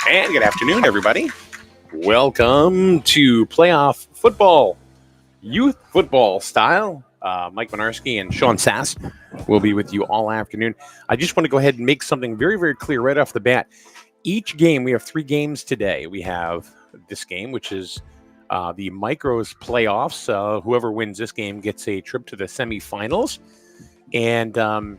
And good afternoon, everybody. Welcome to playoff football, youth football style. Mike Minarski and Sean Sass will be with you all afternoon. I just want to go ahead and make something very, very clear right off the bat. Each game, we have 3 games today. We have this game, which is the Micros playoffs. Whoever wins this game gets a trip to the semifinals. And the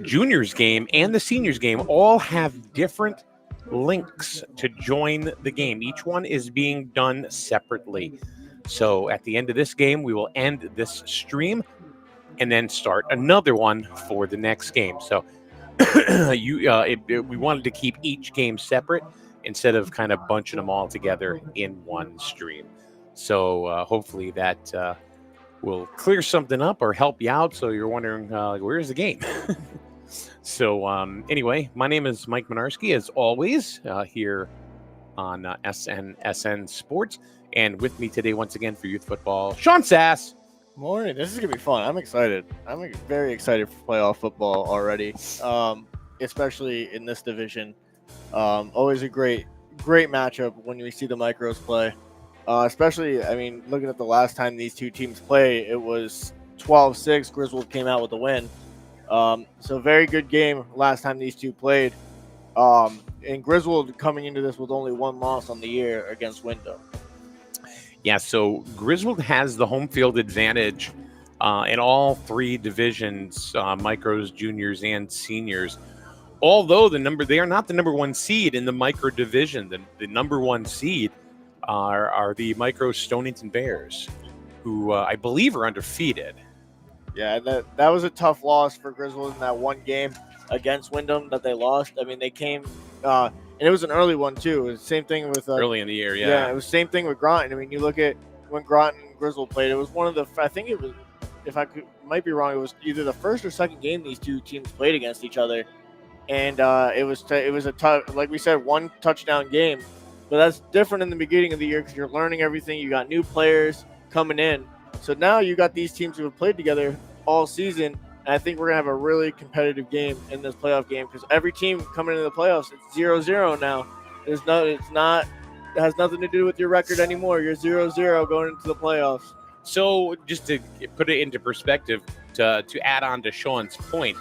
juniors game and the seniors game all have different links to join the game. Each one is being done separately. So at the end of this game, we will end this stream and then start another one for the next game. So we wanted to keep each game separate instead of kind of bunching them all together in one stream. So hopefully that will clear something up or help you out. So you're wondering, where's the game? So anyway, my name is Mike Minarski, as always, here on SN Sports. And with me today, once again, for youth football, Sean Sass. Morning. This is going to be fun. I'm excited. I'm very excited for playoff football already, especially in this division. Always a great matchup when we see the Micros play. Especially, I mean, looking at the last time these two teams played, it was 12-6. Griswold came out with a win. So very good game last time these two played. And Griswold coming into this with only 1 loss on the year against Wyndham. Yeah, so Griswold has the home field advantage in all 3 divisions, Micros, juniors, and seniors. Although they are not the number 1 seed in the Micro division. The number 1 seed are the Micro Stonington Bears, who I believe are undefeated. Yeah, that was a tough loss for Griswold in that one game against Wyndham that they lost. I mean, they came, and it was an early one too. It was the same thing with early in the year. Yeah, it was the same thing with Groton. I mean, you look at when Groton and Griswold played. It was one of the. I think it was, might be wrong. It was either the first or second game these two teams played against each other, and it was a tough, like we said, 1 touchdown game. But that's different in the beginning of the year because you're learning everything. You got new players coming in. So now you got these teams who have played together all season. And I think we're going to have a really competitive game in this playoff game because every team coming into the playoffs, it's 0-0 now. It has nothing to do with your record anymore. You're 0-0 going into the playoffs. So just to put it into perspective, to add on to Sean's point,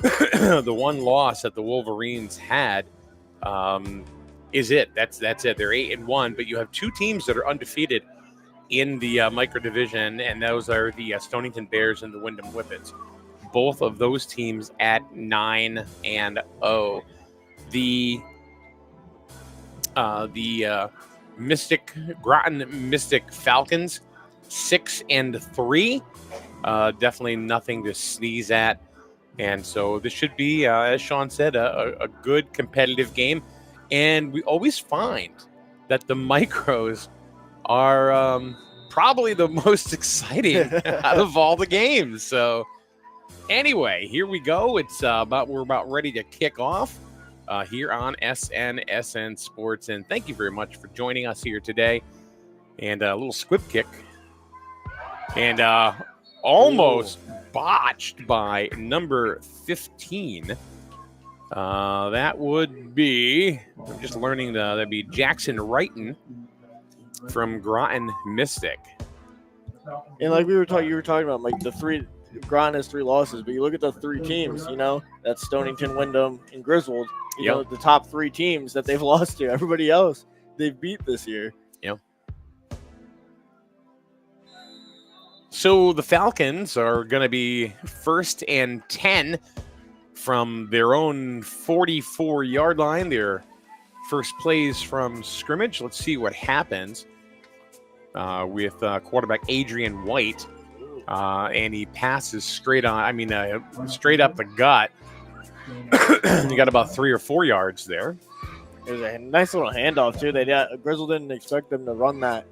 the 1 loss that the Wolverines had, is it. That's it. They're 8-1, but you have 2 teams that are undefeated in the Micro division, and those are the Stonington Bears and the Wyndham Whippets. Both of those teams at 9-0. The Groton Mystic Falcons 6-3. Definitely nothing to sneeze at, and so this should be, as Sean said, a good competitive game. And we always find that the Micros are probably the most exciting out of all the games. So anyway, here we go. We're about ready to kick off here on SN Sports. And thank you very much for joining us here today. And a little squib kick. And almost botched by number 15. That would be, I'm just learning, that'd be Jackson Wrighton from Groton Mystic. And like you were talking about, like Groton has 3 losses, but you look at the 3 teams, that's Stonington, Wyndham, and Griswold. You know, the top 3 teams that they've lost to. Everybody else they've beat this year. Yep. So the Falcons are going to be 1st and 10 from their own 44-yard line. Their first plays from scrimmage. Let's see what happens with quarterback Adrian White. And he passes straight on, straight up the gut. You got about 3 or 4 yards there. It was a nice little handoff, too. Griswold didn't expect them to run that.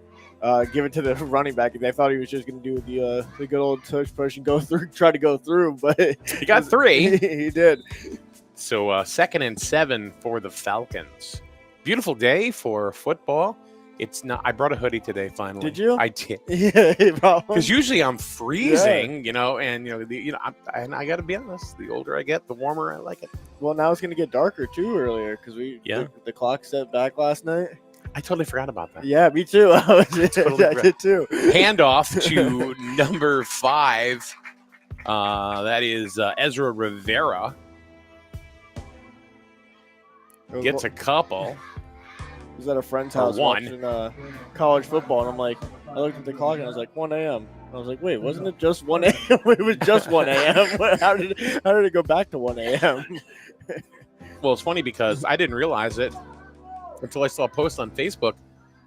Give it to the running back. They thought he was just going to do the good old tush push and try to go through, but he got 3. He did. So 2nd and 7 for the Falcons. Beautiful day for football. It's not. I brought a hoodie today. Finally, did you? I did. Yeah, because usually I'm freezing, and I got to be honest. The older I get, the warmer I like it. Well, now it's going to get darker too earlier because the clock set back last night. I totally forgot about that. Yeah, me too. I did too. Handoff to number 5. That is Ezra Rivera. Gets a couple. I was at a friend's house watching college football, and I'm like, I looked at the clock and I was like, 1 a.m. I was like, wait, wasn't it just 1 a.m.? It was just 1 a.m. How did it go back to 1 a.m.? Well, it's funny because I didn't realize it until I saw a post on Facebook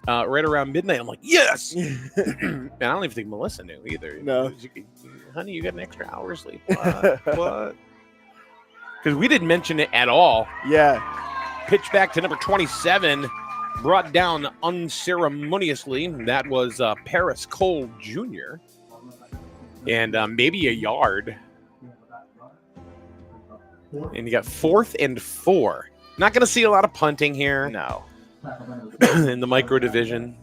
right around midnight. I'm like, yes! And I don't even think Melissa knew either. No. Honey, you got an extra hour sleep. What? Because we didn't mention it at all. Yeah. Pitch back to number 27. Brought down unceremoniously. That was Paris Cole Jr. And maybe a yard. And you got 4th and 4. Not going to see a lot of punting here. No. In the micro division.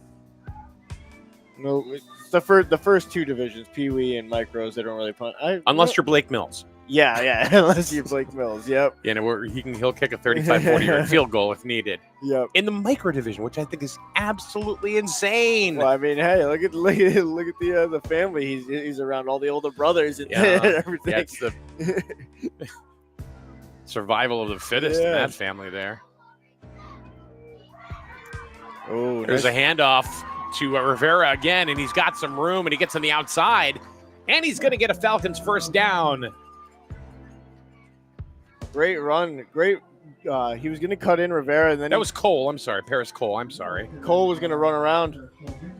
No, it's the first 2 divisions, Pee Wee and micros, they don't really punt. Unless you're Blake Mills. Yeah, unless you're Blake Mills. Yep. Yeah, he'll kick a 35-40 yard field goal if needed. Yep. In the micro division, which I think is absolutely insane. Well, I mean, hey, look at the family. He's around all the older brothers and everything. Yeah, it's the survival of the fittest in that family there. Oh, there's a handoff to Rivera again, and he's got some room, and he gets on the outside, and he's going to get a Falcons first down. Great run. Great. He was going to cut in Rivera. And then that was Cole. I'm sorry. Paris Cole. I'm sorry. Cole was going to run around.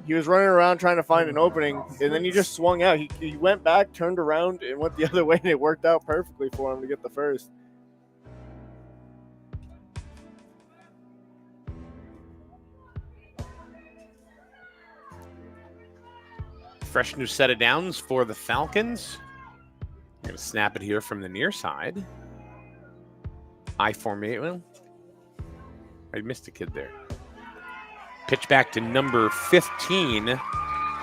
He was running around trying to find an opening, and then he just swung out. He went back, turned around, and went the other way, and it worked out perfectly for him to get the first. Fresh new set of downs for the Falcons. I'm going to snap it here from the near side. I formation. Well, I missed a kid there. Pitch back to number 15.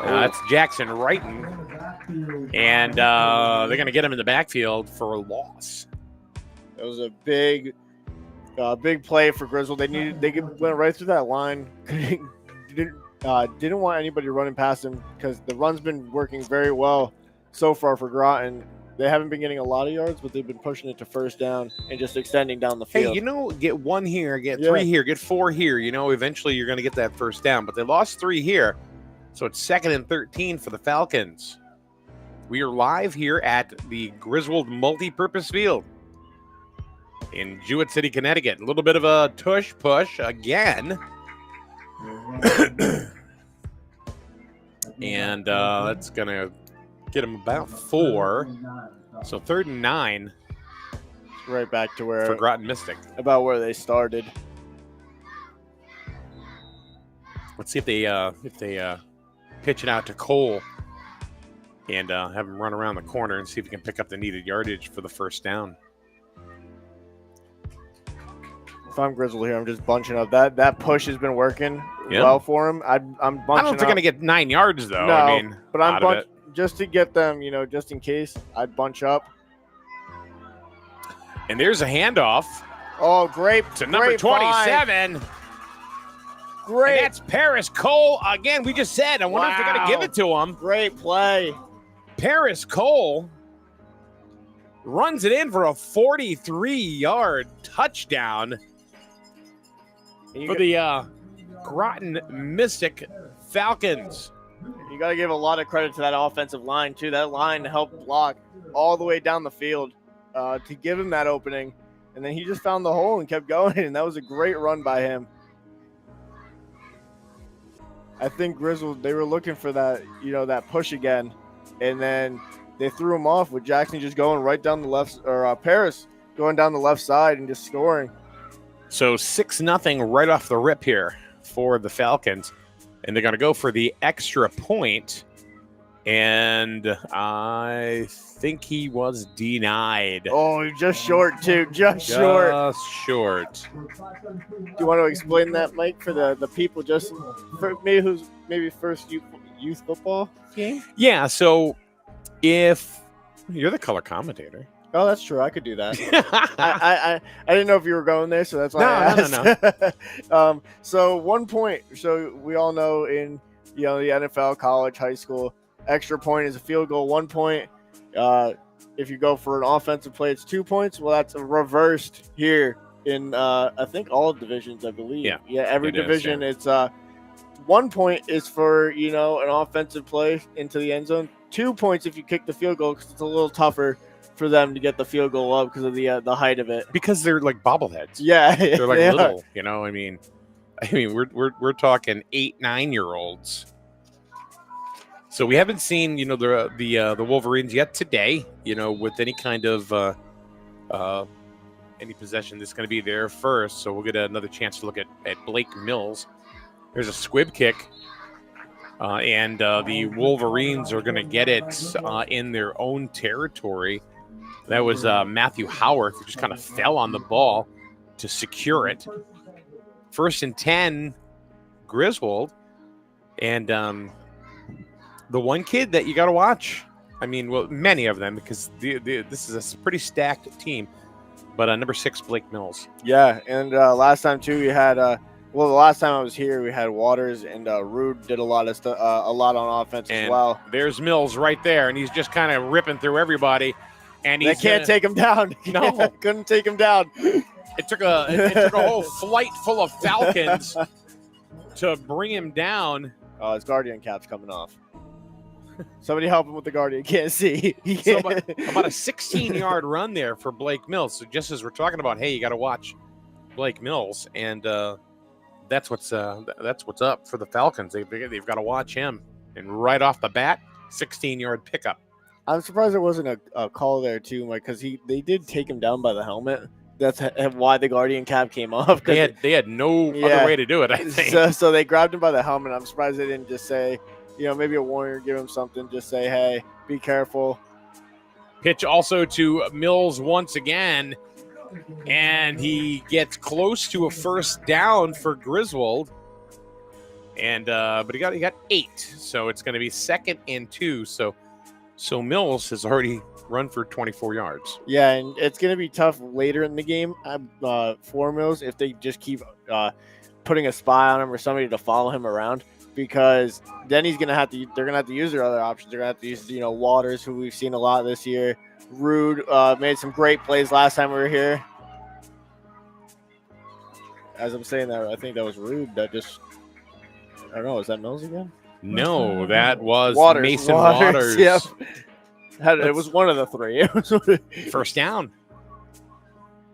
That's Jackson Wrighton. And they're going to get him in the backfield for a loss. That was a big play for Griswold. They went right through that line. Didn't want anybody running past him because the run's been working very well so far for Groton. They haven't been getting a lot of yards, but they've been pushing it to first down and just extending down the field. Hey, get 1 here, get 3 here, get 4 here. Eventually you're going to get that first down. But they lost 3 here, so it's 2nd and 13 for the Falcons. We are live here at the Griswold Multi-Purpose Field in Jewett City, Connecticut. A little bit of a tush push again. And that's going to get them about 4. So 3rd and 9. Right back to where for Groton Mystic. About where they started. Let's see if they pitch it out to Cole and have him run around the corner and see if he can pick up the needed yardage for the first down. If I'm Griswold here, I'm just bunching up. That push has been working well for him. I'm bunching I don't know if they're going to get 9 yards, though. No, but I'm just to get them, just in case, I'd bunch up. And there's a handoff. Oh, great. To number 27. Great. And that's Paris Cole. Again, we just said, I wonder if they're going to give it to him. Great play. Paris Cole runs it in for a 43-yard touchdown for the Groton Mystic Falcons. You got to give a lot of credit to that offensive line, too. That line helped block all the way down the field to give him that opening. And then he just found the hole and kept going, and that was a great run by him. I think Griswold, they were looking for that, that push again. And then they threw him off with Jackson just going right down the left, or Paris going down the left side and just scoring. So 6-0 right off the rip here for the Falcons. And they're going to go for the extra point. And I think he was denied. Oh, just short, too. Just short. Just short. Do you want to explain that, Mike, for the people just maybe first youth football game? Yeah, so if you're the color commentator. Oh, that's true. I could do that. I didn't know if you were going there, so that's why I asked. No. So 1 point. So we all know in the NFL, college, high school, extra point is a field goal. 1 point. If you go for an offensive play, it's 2 points. Well, that's reversed here in I think all divisions, I believe. Yeah. Every division, it's 1 point is for an offensive play into the end zone. 2 points if you kick the field goal because it's a little tougher for them to get the field goal up because of the height of it. Because they're like bobbleheads. Yeah, they're like little. I mean, we're talking 8-9-year-olds. So we haven't seen the Wolverines yet today. With any kind of any possession that's going to be there first. So we'll get another chance to look at Blake Mills. There's a squib kick. And the Wolverines are going to get it in their own territory. That was Matthew Howarth, who just kind of fell on the ball to secure it. 1st and 10, Griswold. And the one kid that you got to watch, many of them, because this is a pretty stacked team. But number 6, Blake Mills. Yeah, and last time, too, we had the last time I was here, we had Waters and Rude did a lot on offense as well. There's Mills right there, and he's just kind of ripping through everybody. And they can't take him down. No, couldn't take him down. It took a whole flight full of Falcons to bring him down. Oh, his Guardian cap's coming off. Somebody help him with the Guardian. Can't see. So about a 16-yard run there for Blake Mills. So just as we're talking about, hey, you got to watch Blake Mills, and that's what's up for the Falcons. They've got to watch him, and right off the bat, 16-yard pickup. I'm surprised there wasn't a call there too, Mike, because they did take him down by the helmet. That's why the Guardian cap came off. They had no other way to do it, I think. So they grabbed him by the helmet. I'm surprised they didn't just say, maybe a warning, give him something, just say, hey, be careful. Pitch also to Mills once again. And he gets close to a first down for Griswold, and but he got 8, so it's going to be 2nd and 2. So Mills has already run for 24 yards. Yeah, and it's going to be tough later in the game for Mills if they just keep putting a spy on him or somebody to follow him around, because then they're going to have to use their other options. They're going to have to use Waters, who we've seen a lot this year. Rude made some great plays last time we were here. As I'm saying that, I think that was Rude. I don't know. Is that Mills again? No, that was Mason Waters. Waters. Yep. It was one of the three. First down.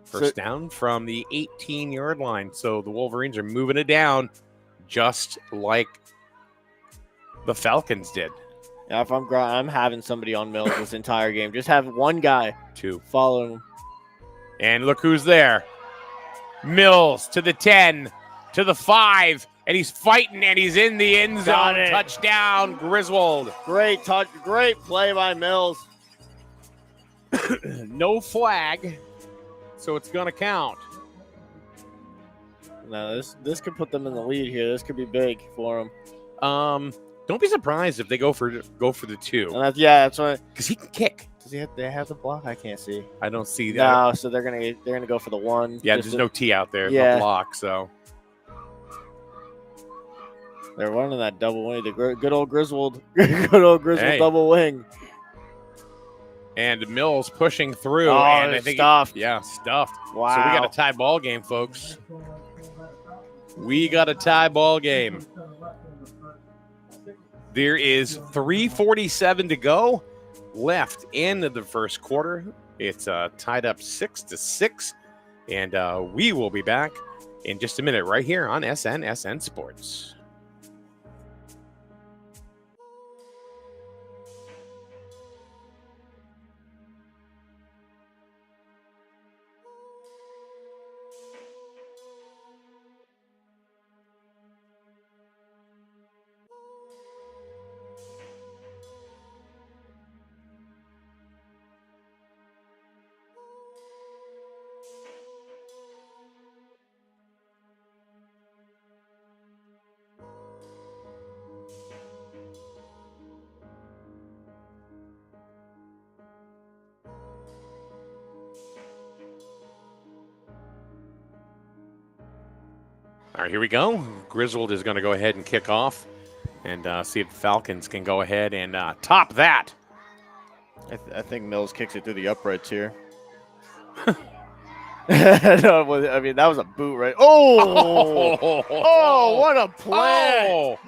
First down from the 18-yard line. So the Wolverines are moving it down just like the Falcons did. Yeah, if I'm having somebody on Mills this entire game. Just have one guy follow him. And look who's there. Mills to the 10, to the 5, and he's fighting, and he's in the end zone. Touchdown, Griswold. Great play by Mills. No flag, so it's going to count. Now, this could put them in the lead here. This could be big for them. Don't be surprised if they go for the 2. That's what. Because he can kick. Does they have the block? I can't see. I don't see that. No, so they're gonna go for the 1. Yeah, there's no T out there. Yeah. No block. So they're running that double wing. The good old Griswold, double wing. And Mills pushing through. Oh, and I think stuffed. Stuffed. Wow. So we got a tie ball game, folks. We got a tie ball game. There is 3:47 to go left in the first quarter. It's tied up 6-6, and we will be back in just a minute right here on SN Sports. All right, here we go. Griswold is going to go ahead and kick off and see if the Falcons can go ahead and top that. I think Mills kicks it through the uprights here. No, I mean, that was a boot, right? Oh, what a play. Oh,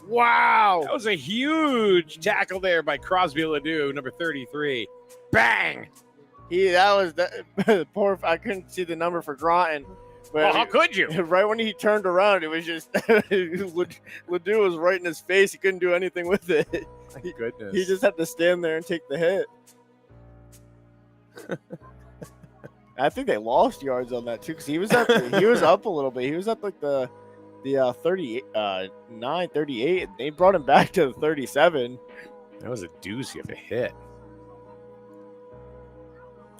wow. That was a huge tackle there by Crosby Ledoux, number 33. Bang. Poor, I couldn't see the number for Groton. But well, how could you? Right when he turned around, it was just Ledoux was right in his face. He couldn't do anything with it. My goodness. He just had to stand there and take the hit. I think they lost yards on that too because he was up a little bit. He was at like the 38. And they brought him back to the 37. That was a doozy of a hit.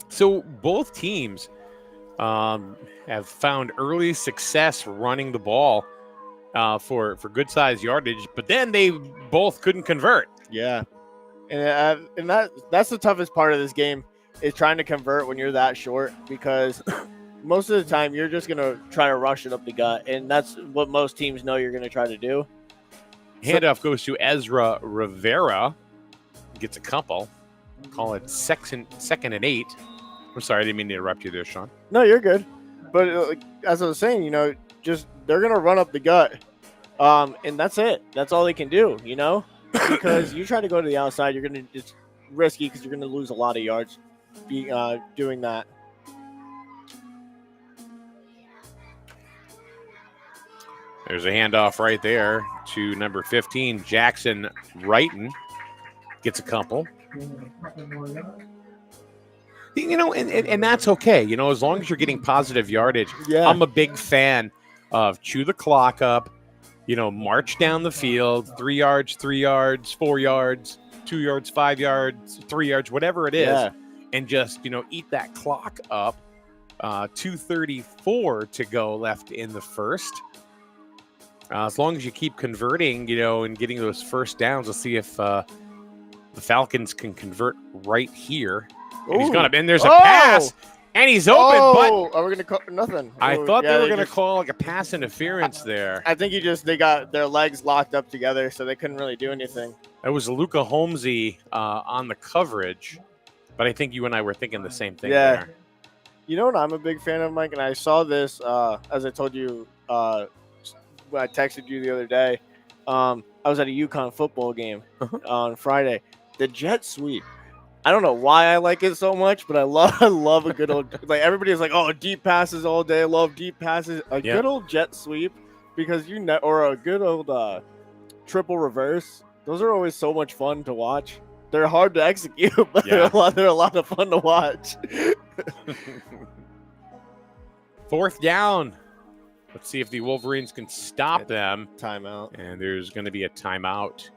So both teams have found early success running the ball for good size yardage, but then they both couldn't convert. Yeah, and that's the toughest part of this game is trying to convert when you're that short because most of the time you're just gonna try to rush it up the gut, and that's what most teams know you're gonna try to do. Handoff goes to Ezra Rivera, gets a couple. Call it second and 8. I'm sorry, I didn't mean to interrupt you there, Sean. No, you're good. But as I was saying, just they're going to run up the gut. And that's it. That's all they can do, because you try to go to the outside, you're going to it's risky because you're going to lose a lot of yards doing that. There's a handoff right there to number 15, Jackson Wrighton. Gets a couple. And that's okay. As long as you're getting positive yardage. Yeah. I'm a big fan of chew the clock up, march down the field, 3 yards, 4 yards, 2 yards, 5 yards, 3 yards, whatever it is, and just, eat that clock up. 2:34 to go left in the first. As long as you keep converting, and getting those first downs, let's see if the Falcons can convert right here. And he's gonna, and there's a pass, and he's open. But are we gonna call nothing? I thought they were gonna call like a pass interference there. I think they got their legs locked up together, so they couldn't really do anything. That was Luca Holmesy on the coverage, but I think you and I were thinking the same thing. Yeah. There. You know what I'm a big fan of, Mike, and I saw this as I told you when I texted you the other day. I was at a UConn football game on Friday. The jet sweep. I don't know why I like it so much, but I love a good old everybody is like, oh, deep passes all day. I love deep passes. Good old jet sweep because or a good old triple reverse. Those are always so much fun to watch. They're hard to execute, but they're a lot of fun to watch. 4th down. Let's see if the Wolverines can stop them. Timeout. And there's going to be a timeout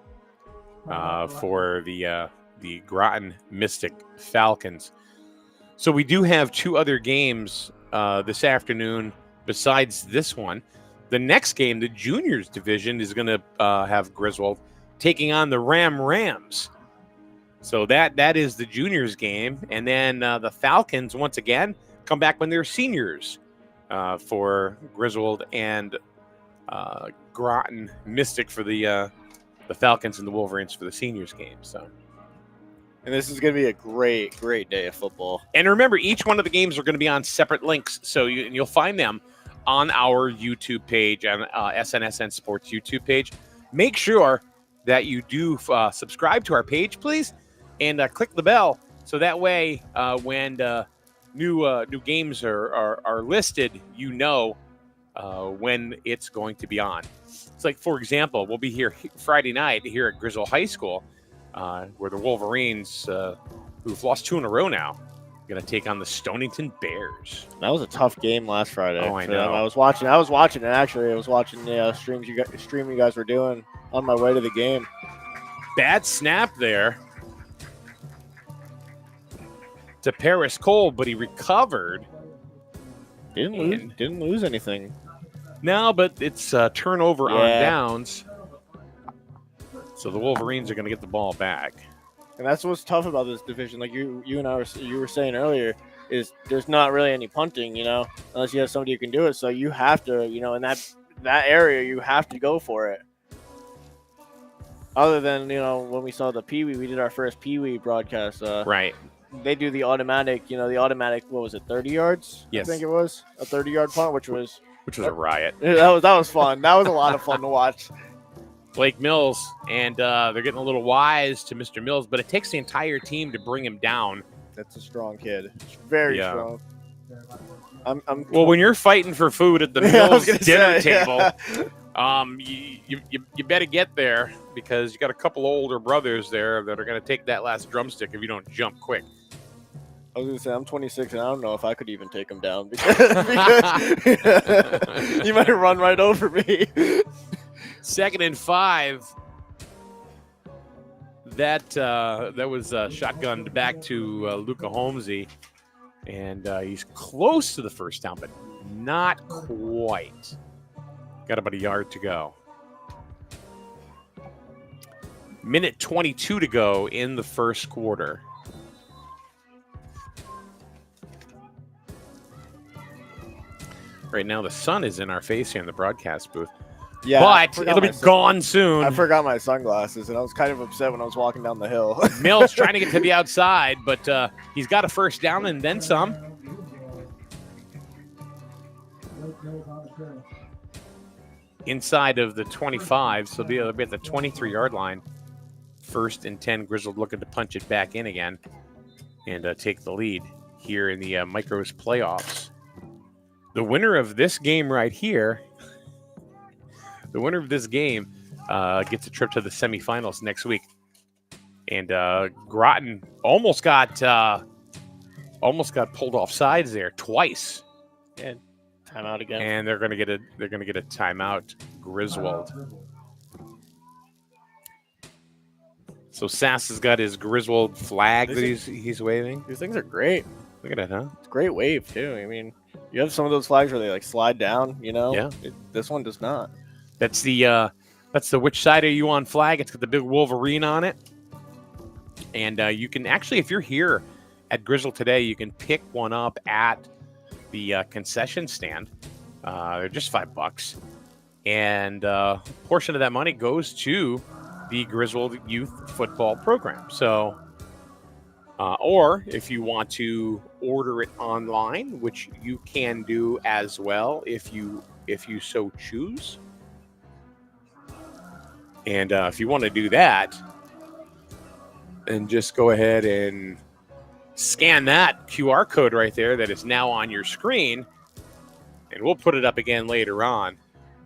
for the Groton Mystic Falcons. So we do have 2 other games this afternoon besides this one. The next game, the juniors division, is going to have Griswold taking on the Rams. So that is the juniors game. And then the Falcons, once again, come back when they're seniors for Griswold and Groton Mystic for the Falcons and the Wolverines for the seniors game. So. And this is going to be a great, great day of football. And remember, each one of the games are going to be on separate links. So you'll find them on our YouTube page, on SNSN Sports YouTube page. Make sure that you do subscribe to our page, please, and click the bell so that way when new games are listed, when it's going to be on. It's like, for example, we'll be here Friday night here at Griswold High School, where the Wolverines, who've lost 2 in a row now, going to take on the Stonington Bears. That was a tough game last Friday. Oh, I know. I was watching it, actually. I was watching the stream you guys were doing on my way to the game. Bad snap there to Paris Cole, but he recovered. Didn't lose anything. No, but it's turnover on downs. So the Wolverines are going to get the ball back. And that's what's tough about this division. Like you and I were saying earlier, is there's not really any punting, unless you have somebody who can do it. So you have to, in that area, you have to go for it. Other than, when we saw the Pee Wee, we did our first Pee Wee broadcast. Right. They do the automatic, what was it, 30 yards? Yes. I think it was a 30-yard punt, which was a riot. That was fun. That was a lot of fun to watch. Blake Mills, and they're getting a little wise to Mr. Mills, but it takes the entire team to bring him down. That's a strong kid. Very strong. Well, when you're fighting for food at the Mills dinner table, you better get there because you got a couple older brothers there that are going to take that last drumstick if you don't jump quick. I was going to say, I'm 26, and I don't know if I could even take him down because you might run right over me. 2nd and 5. That was shotgunned back to Luca Holmesy, and he's close to the first down, but not quite. Got about a yard to go. Minute 22 to go in the first quarter. Right now, the sun is in our face here in the broadcast booth. Yeah, but it'll be gone soon. I forgot my sunglasses, and I was kind of upset when I was walking down the hill. Mills trying to get to the outside, but he's got a first down and then some. Inside of the 25, so they'll be at the 23-yard line. 1st and 10, Griswold looking to punch it back in again and take the lead here in the Micros playoffs. The winner of this game right here, gets a trip to the semifinals next week. And Groton almost got pulled off sides there twice. And timeout again. And they're gonna get a timeout, Griswold. So Sass has got his Griswold flag that he's waving. These things are great. Look at that, huh? It's a great wave too. I mean, you have some of those flags where they like slide down, Yeah. This one does not. That's the which side are you on flag? It's got the big Wolverine on it. And you can actually, if you're here at Griswold today, you can pick one up at the concession stand. They're just $5. And a portion of that money goes to the Griswold Youth Football Program. So, or if you want to order it online, which you can do as well if you so choose. And if you want to do that, and just go ahead and scan that QR code right there that is now on your screen, and we'll put it up again later on.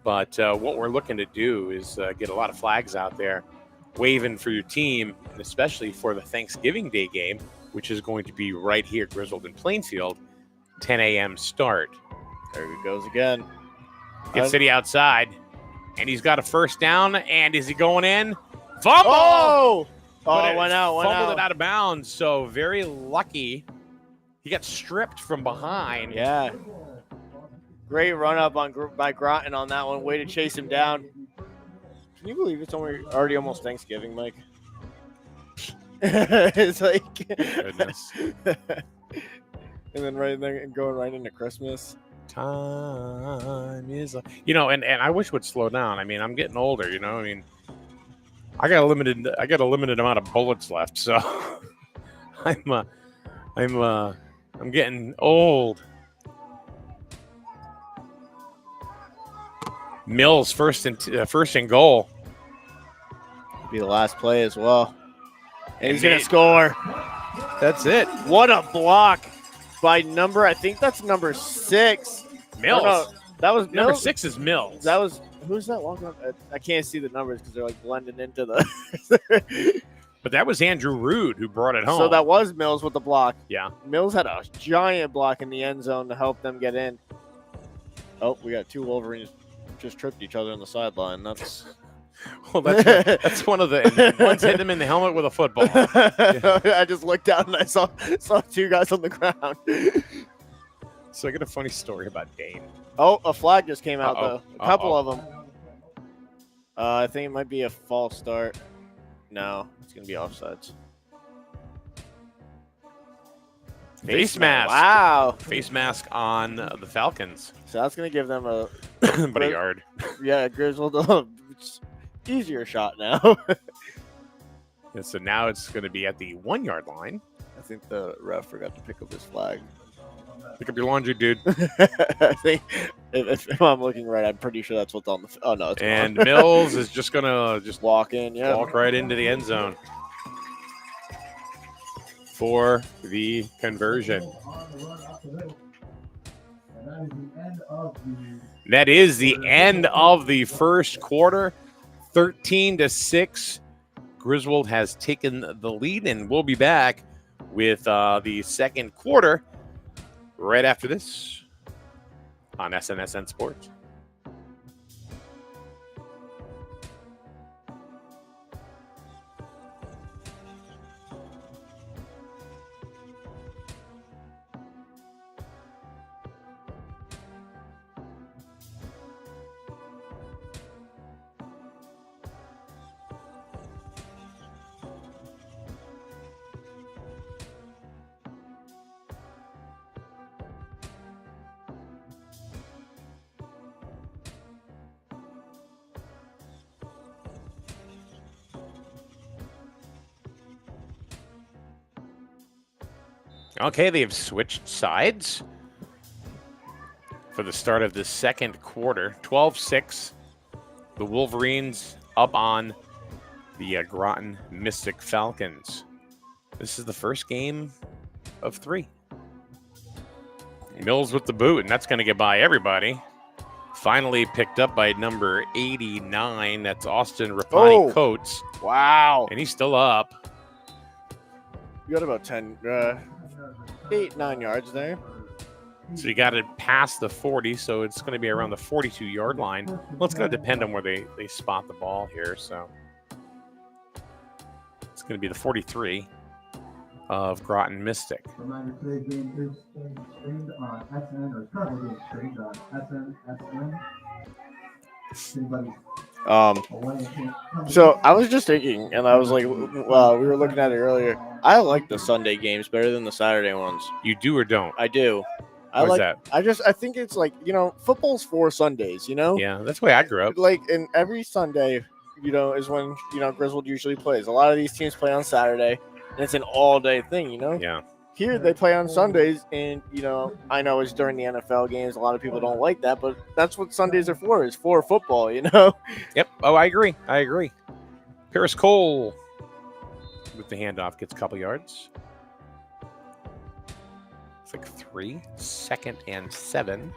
But what we're looking to do is get a lot of flags out there waving for your team, and especially for the Thanksgiving Day game, which is going to be right here at Griswold in Plainfield, 10 a.m. start. There he goes again. Gets City outside, and he's got a first down, and is he going in? Fumble! Oh, went out. Fumbled it out of bounds, so very lucky. He got stripped from behind. Yeah. Great run up by Groton on that one. Way to chase him down. Can you believe it's already almost Thanksgiving, Mike? It's like Goodness. And then right there going right into Christmas. Time is, and I wish it would slow down. I mean, I'm getting older, I mean, I got a limited amount of bullets left, so I'm getting old. Mills first and goal. Be the last play as well. And he's going to score. That's it. What a block by I think that's number 6. Mills. No, that was Number Mills. 6 is Mills. That was, who's that walking on? I can't see the numbers because they're like blending into the. But that was Andrew Rood who brought it home. So that was Mills with the block. Yeah. Mills had a giant block in the end zone to help them get in. Oh, we got 2 Wolverines just tripped each other on the sideline. That's. Well, that's one of the one's hit him in the helmet with a football. I just looked down and I saw 2 guys on the ground. So I got a funny story about Dane. Oh, a flag just came out though. A couple of them. I think it might be a false start. No, it's gonna be offsides. Face mask. Wow. Face mask on the Falcons. So that's gonna give them a But a yard. Yeah, Griswold. Easier shot now. And so now it's going to be at the 1 yard line. I think the ref forgot to pick up his flag. Pick up your laundry, dude. I think if I'm looking right, I'm pretty sure that's what's on the. Oh no! It's and Mills is just going to walk in. Yeah, walk right into the end zone for the conversion. That is the end of the first quarter. 13-6. Griswold has taken the lead, and we'll be back with the second quarter right after this on SNSN Sports. Okay, they have switched sides for the start of the second quarter. 12-6. The Wolverines up on the Groton Mystic Falcons. This is the first game of 3. Mills with the boot, and that's going to get by everybody. Finally picked up by number 89. That's Austin Rapani Coates. Wow. And he's still up. You got about 8-9 yards there. So you got to pass the 40, so it's going to be around the 42-yard line. Well, it's going to depend on where they spot the ball here. So it's going to be the 43 of Groton Mystic. Reminder, today's game is streamed on SN or currently being streamed on SN. So I was just thinking, and I was like, well, we were looking at it earlier. I like the Sunday games better than the Saturday ones. You do or don't? I do. Why is that? I think it's like, football's for Sundays, Yeah, that's the way I grew up. Like, and every Sunday, is when, Griswold usually plays. A lot of these teams play on Saturday, and it's an all-day thing, Yeah. Here they play on Sundays, and I know it's during the NFL games. A lot of people don't like that, but that's what Sundays are for. Is for football, Yep. Oh, I agree. Paris Cole with the handoff gets a couple yards. It's like 3, 2nd and 7.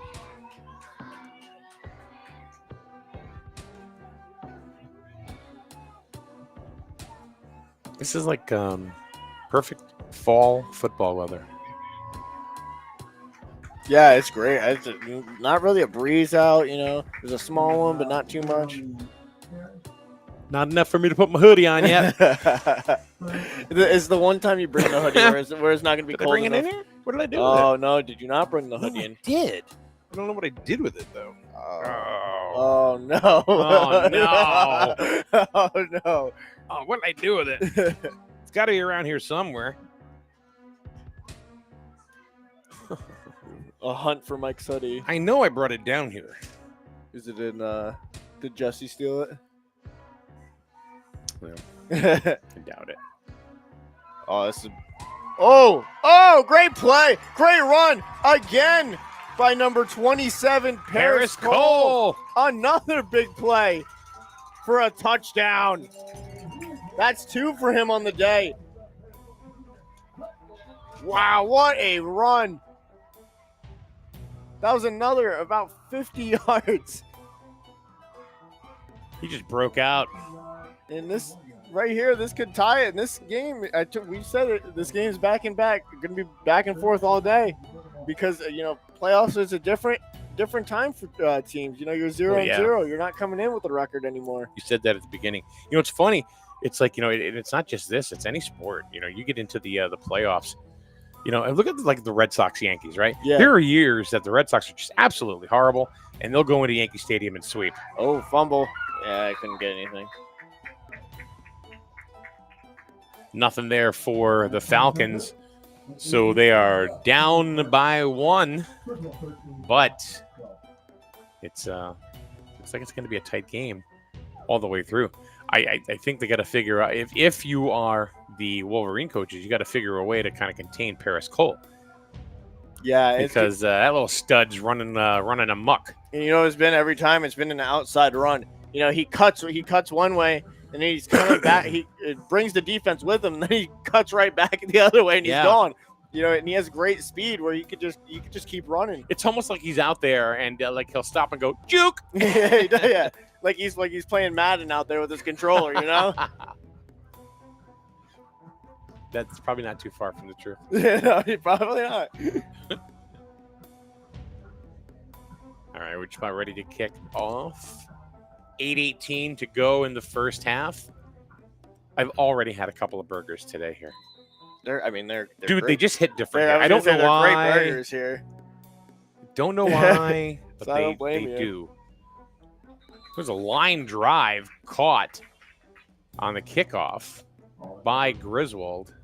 This is like perfect fall football weather. Yeah, it's great. It's not really a breeze out, There's a small one, but not too much. Not enough for me to put my hoodie on yet. It's the one time you bring the hoodie where it's not going to be cold bring enough. it in here? What did I do with it? Oh, no. Did you not bring the hoodie in? I did. I don't know what I did with it, though. Oh, no. Oh, no. Oh, no. Oh, what did I do with it? It's got to be around here somewhere. A hunt for Mike's hoodie. I know I brought it down here. Is it in, did Jesse steal it? Well, I doubt it. Oh, this is... Oh, great play. Great run again by number 27, Paris Cole. Another big play for a touchdown. That's 2 for him on the day. Wow, what a run. That was another about 50 yards. He just broke out. And this right here, this could tie it. In this game, we said it, this game's back and back. Going to be back and forth all day because, playoffs is a different time for teams. You're 0-0. You're not coming in with a record anymore. You said that at the beginning. It's funny. It's like, it's not just this. It's any sport. You get into the playoffs. And look at the Red Sox Yankees, right? Yeah. There are years that the Red Sox are just absolutely horrible, and they'll go into Yankee Stadium and sweep. Oh, fumble. Yeah, I couldn't get anything. Nothing there for the Falcons. So they are down by 1, but it's looks like it's going to be a tight game all the way through. I think they got to figure out if you are the Wolverine coaches, you got to figure a way to kind of contain Paris Cole. Yeah, because that little stud's running amok. And it's been every time it's been an outside run. He cuts one way, and then he's coming back. It brings the defense with him, and then he cuts right back the other way, and he's gone. And he has great speed where you could just keep running. It's almost like he's out there and he'll stop and go juke. Yeah. Like he's playing Madden out there with his controller, That's probably not too far from the truth. No, probably not. All right, we're just about ready to kick off. 8:18 to go in the first half. I've already had a couple of burgers today here. They're dude, great. They just hit different. I don't know why. They're great burgers here. Don't know why, but So they do. There's a line drive caught on the kickoff by Griswold.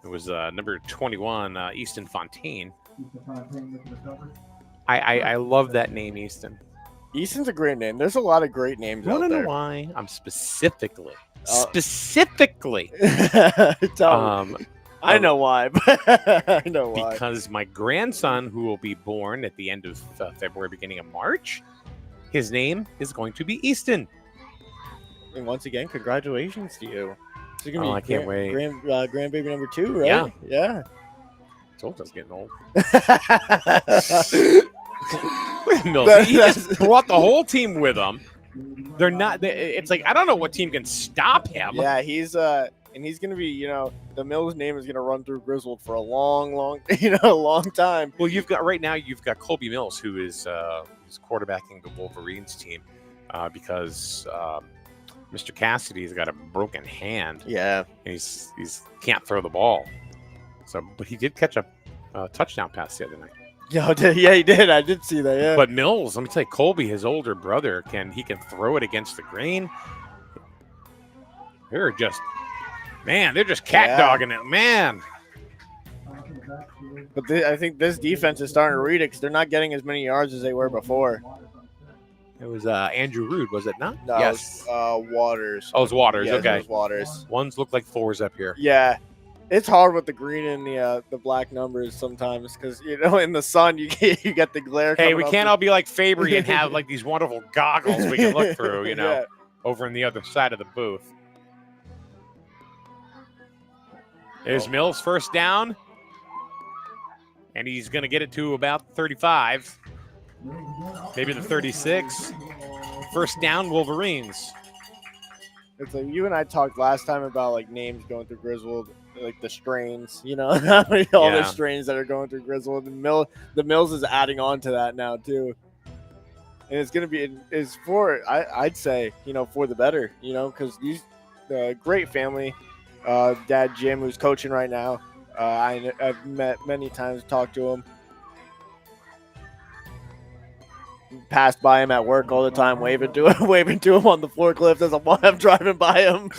It was number 21, Easton Fontaine. I love that name, Easton. Easton's a great name. There's a lot of great names out there. I don't know why I'm specifically. I know why, but I know why. Because my grandson, who will be born at the end of February, beginning of March, his name is going to be Easton. And once again, congratulations to you. So you're I can't wait. Grandbaby number 2, right? Yeah. I told you I was getting old. He just brought the whole team with him. They're not. It's like I don't know what team can stop him. Yeah, he's going to be. The Mills name is going to run through Griswold for a long, long time. Well, you've got Colby Mills, who is quarterbacking the Wolverines team because Mr. Cassidy's got a broken hand. Yeah, and he's can't throw the ball. So, but he did catch a touchdown pass the other night. Yeah, he did. I did see that. Yeah. But Mills, let me tell you, Colby, his older brother, can throw it against the grain. They're just cat dogging it, man. But I think this defense is starting to read it because they're not getting as many yards as they were before. It was Andrew Rood, was it not? No, yes. It was, Waters. Oh, it was Waters. Yes, okay. It was Waters. Ones look like 4s up here. Yeah. It's hard with the green and the black numbers sometimes because in the sun you get the glare. Hey, we can't all be like Fabry and have like these wonderful goggles we can look through, over on the other side of the booth. There's Mills first down, and he's going to get it to about 35, maybe the 36. First down, Wolverines. It's like you and I talked last time about like names going through Griswold. Like the strains, all the strains that are going through Griswold. The Mills is adding on to that now too, and it's gonna be I'd say for the better, because these great family. Dad Jim, who's coaching right now, I've met many times, talked to him, passed by him at work all the time, waving to him on the forklift as I'm driving by him.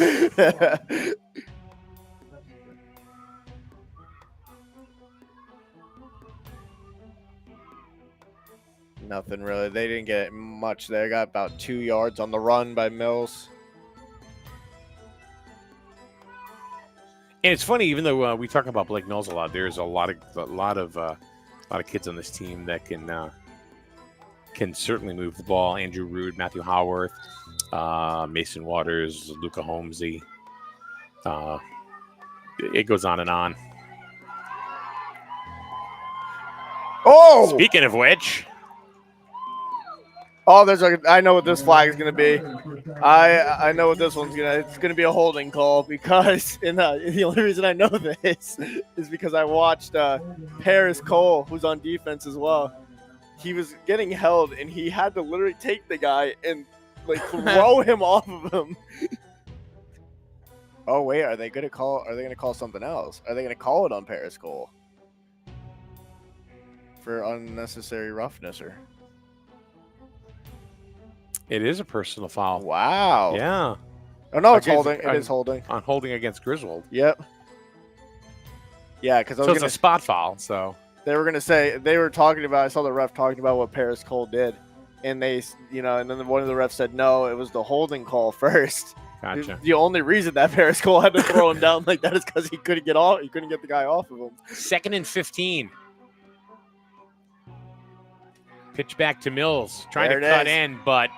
Nothing really. They didn't get much there. Got about 2 yards on the run by Mills. And it's funny, even though we talk about Blake Mills a lot, there's a lot of kids on this team that can can certainly move the ball. Andrew Rood, Matthew Howarth, Mason Waters, Luca Holmesy. It goes on and on. Oh! Speaking of which, Oh, I know what this flag is going to be. I know what this one's going to. It's going to be a holding call because, the only reason I know this is because I watched Paris Cole, who's on defense as well. He was getting held, and he had to literally take the guy and throw him off of him. Oh wait, are they going to call something else? Are they going to call it on Paris Cole for unnecessary roughness or? it is a personal foul. Wow. Yeah. Oh no, it's Okay, holding. It is holding. On holding against Griswold. Yep. Yeah, because So it's a spot foul. So they were gonna say they were talking about. I saw the ref talking about what Paris Cole did, and they, and then one of the refs said no, it was the holding call first. gotcha. The only reason that Paris Cole had to throw him down like that is because he couldn't get off. He couldn't get the guy off of him. 2nd and 15. Pitch back to Mills, trying There to it cut is. in, but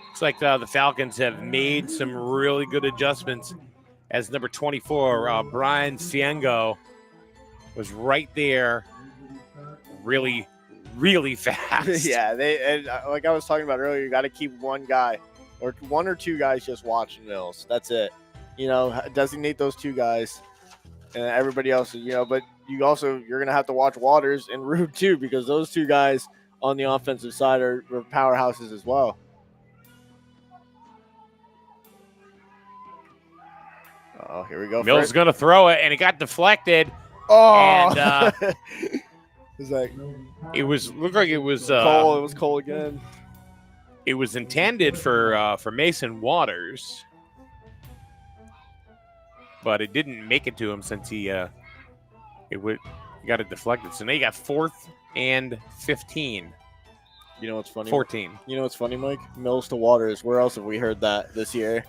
looks like the Falcons have made some really good adjustments. As number 24, Brian Ciengo, was right there, really, really fast. Yeah, like I was talking about earlier, you got to keep one guy or one or two guys just watching Mills. That's it. Designate those two guys, and everybody else. But you're gonna have to watch Waters and Rood too, because those two guys on the offensive side are powerhouses as well. Oh, here we go. Mills going to throw it, and it got deflected. Oh, And it's like looked like it was Cole. It was Cole again. It was intended for Mason Waters, but it didn't make it to him since he got it deflected. So now you got 4th and 15. You know what's funny? 14. You know what's funny, Mike? Mills to Waters. Where else have we heard that this year?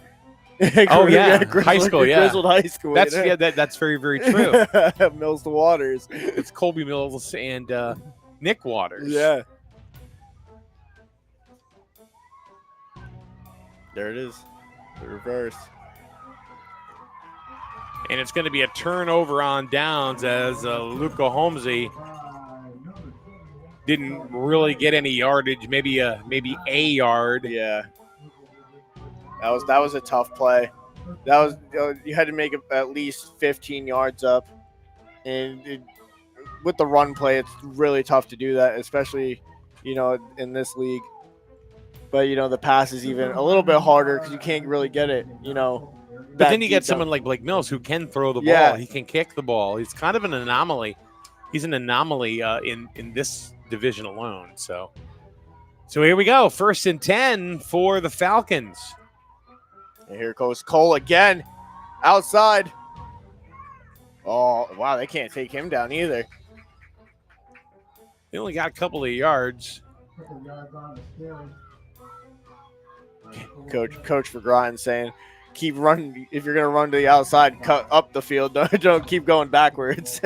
Oh yeah, Griswold, high school. Yeah, Griswold High School. That's very, very true. Mills to Waters. It's Colby Mills and Nick Waters. Yeah. There it is. The reverse. And it's going to be a turnover on downs as Luca Holmesy didn't really get any yardage, maybe a yard. Yeah. That was a tough play. That was you had to make at least 15 yards up, and with the run play, it's really tough to do that, especially in this league. But the pass is even a little bit harder because you can't really get it. But then you get someone like Blake Mills who can throw the ball. Yeah. He can kick the ball. He's kind of an anomaly. He's an anomaly in this division alone. So here we go. 1st and 10 for the Falcons. And here goes Cole again, outside. Oh, wow, they can't take him down either. They only got a couple of yards. Coach for Groton saying, keep running. If you're going to run to the outside, cut up the field. Don't keep going backwards.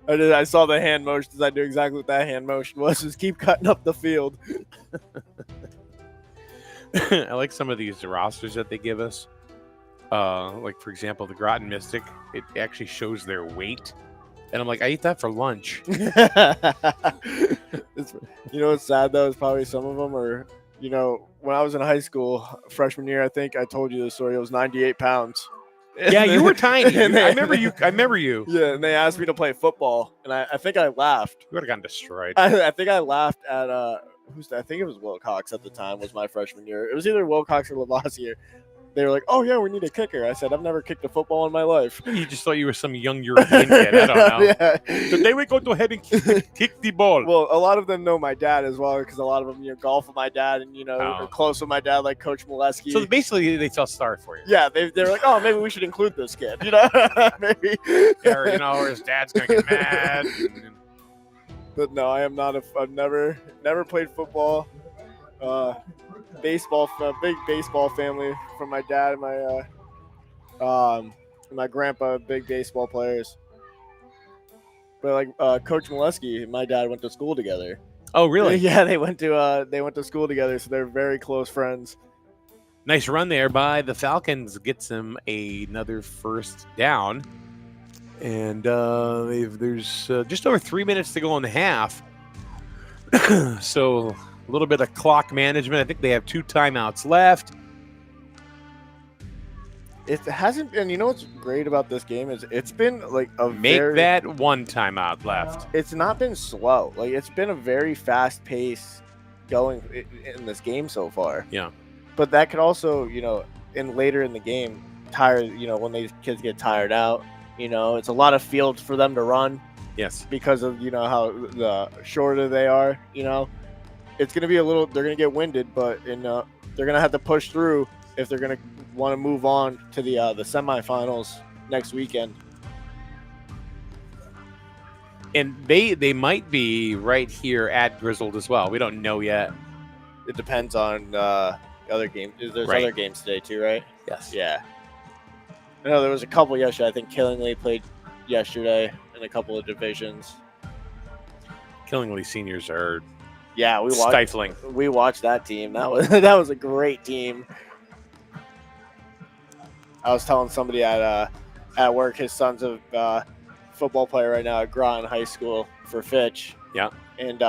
I saw the hand motions. I knew exactly what that hand motion was. Just keep cutting up the field. I like some of these rosters that they give us. Like, for example, the Groton Mystic, it actually shows their weight. And I'm like, I eat that for lunch. What's sad, though, is probably some of them are, when I was in high school, freshman year, I think I told you this story. It was 98 pounds. Yeah, you were tiny. And I remember you. Yeah, and they asked me to play football, and I think I laughed. You would have gotten destroyed. I think I laughed at I think it was Wilcox at the time. Was my freshman year. It was either Wilcox or Lavoisier. They were like, "Oh yeah, we need a kicker." I said, "I've never kicked a football in my life." You just thought you were some young European kid. I don't know. Yeah. Today we go to ahead and kick the ball. Well, a lot of them know my dad as well because a lot of them, golf with my dad and are close with my dad, like Coach Molesky. So basically, they felt sorry for you. Yeah, they're like, "Oh, maybe we should include this kid," maybe. Or his dad's gonna get mad. But no, I am not. I've never played football. Baseball, big baseball family from my dad and my grandpa, big baseball players. But like Coach Molesky and my dad went to school together. Oh, really? Yeah, they went to school together, so they're very close friends. Nice run there by the Falcons. Gets them another first down. And there's just over 3 minutes to go in the half. So a little bit of clock management. I think they have 2 timeouts left. It hasn't been. You know what's great about this game is it's been like that 1 timeout left. It's not been slow. Like it's been a very fast pace going in this game so far. Yeah. But that could also, later in the game, when these kids get tired out, it's a lot of field for them to run. Yes. Because of, how the shorter they are, it's going to be they're going to get winded, but they're going to have to push through if they're going to want to move on to the semifinals next weekend. And they might be right here at Griswold as well. We don't know yet. It depends on other games. There's Right. other games today too, right? Yes. Yeah. I know there was a couple yesterday. I think Killingly played yesterday in a couple of divisions. Killingly seniors are Yeah, we watched. stifling. We watched that team. That was a great team. I was telling somebody at work, his son's a football player right now at Groton High School for Fitch. Yeah. And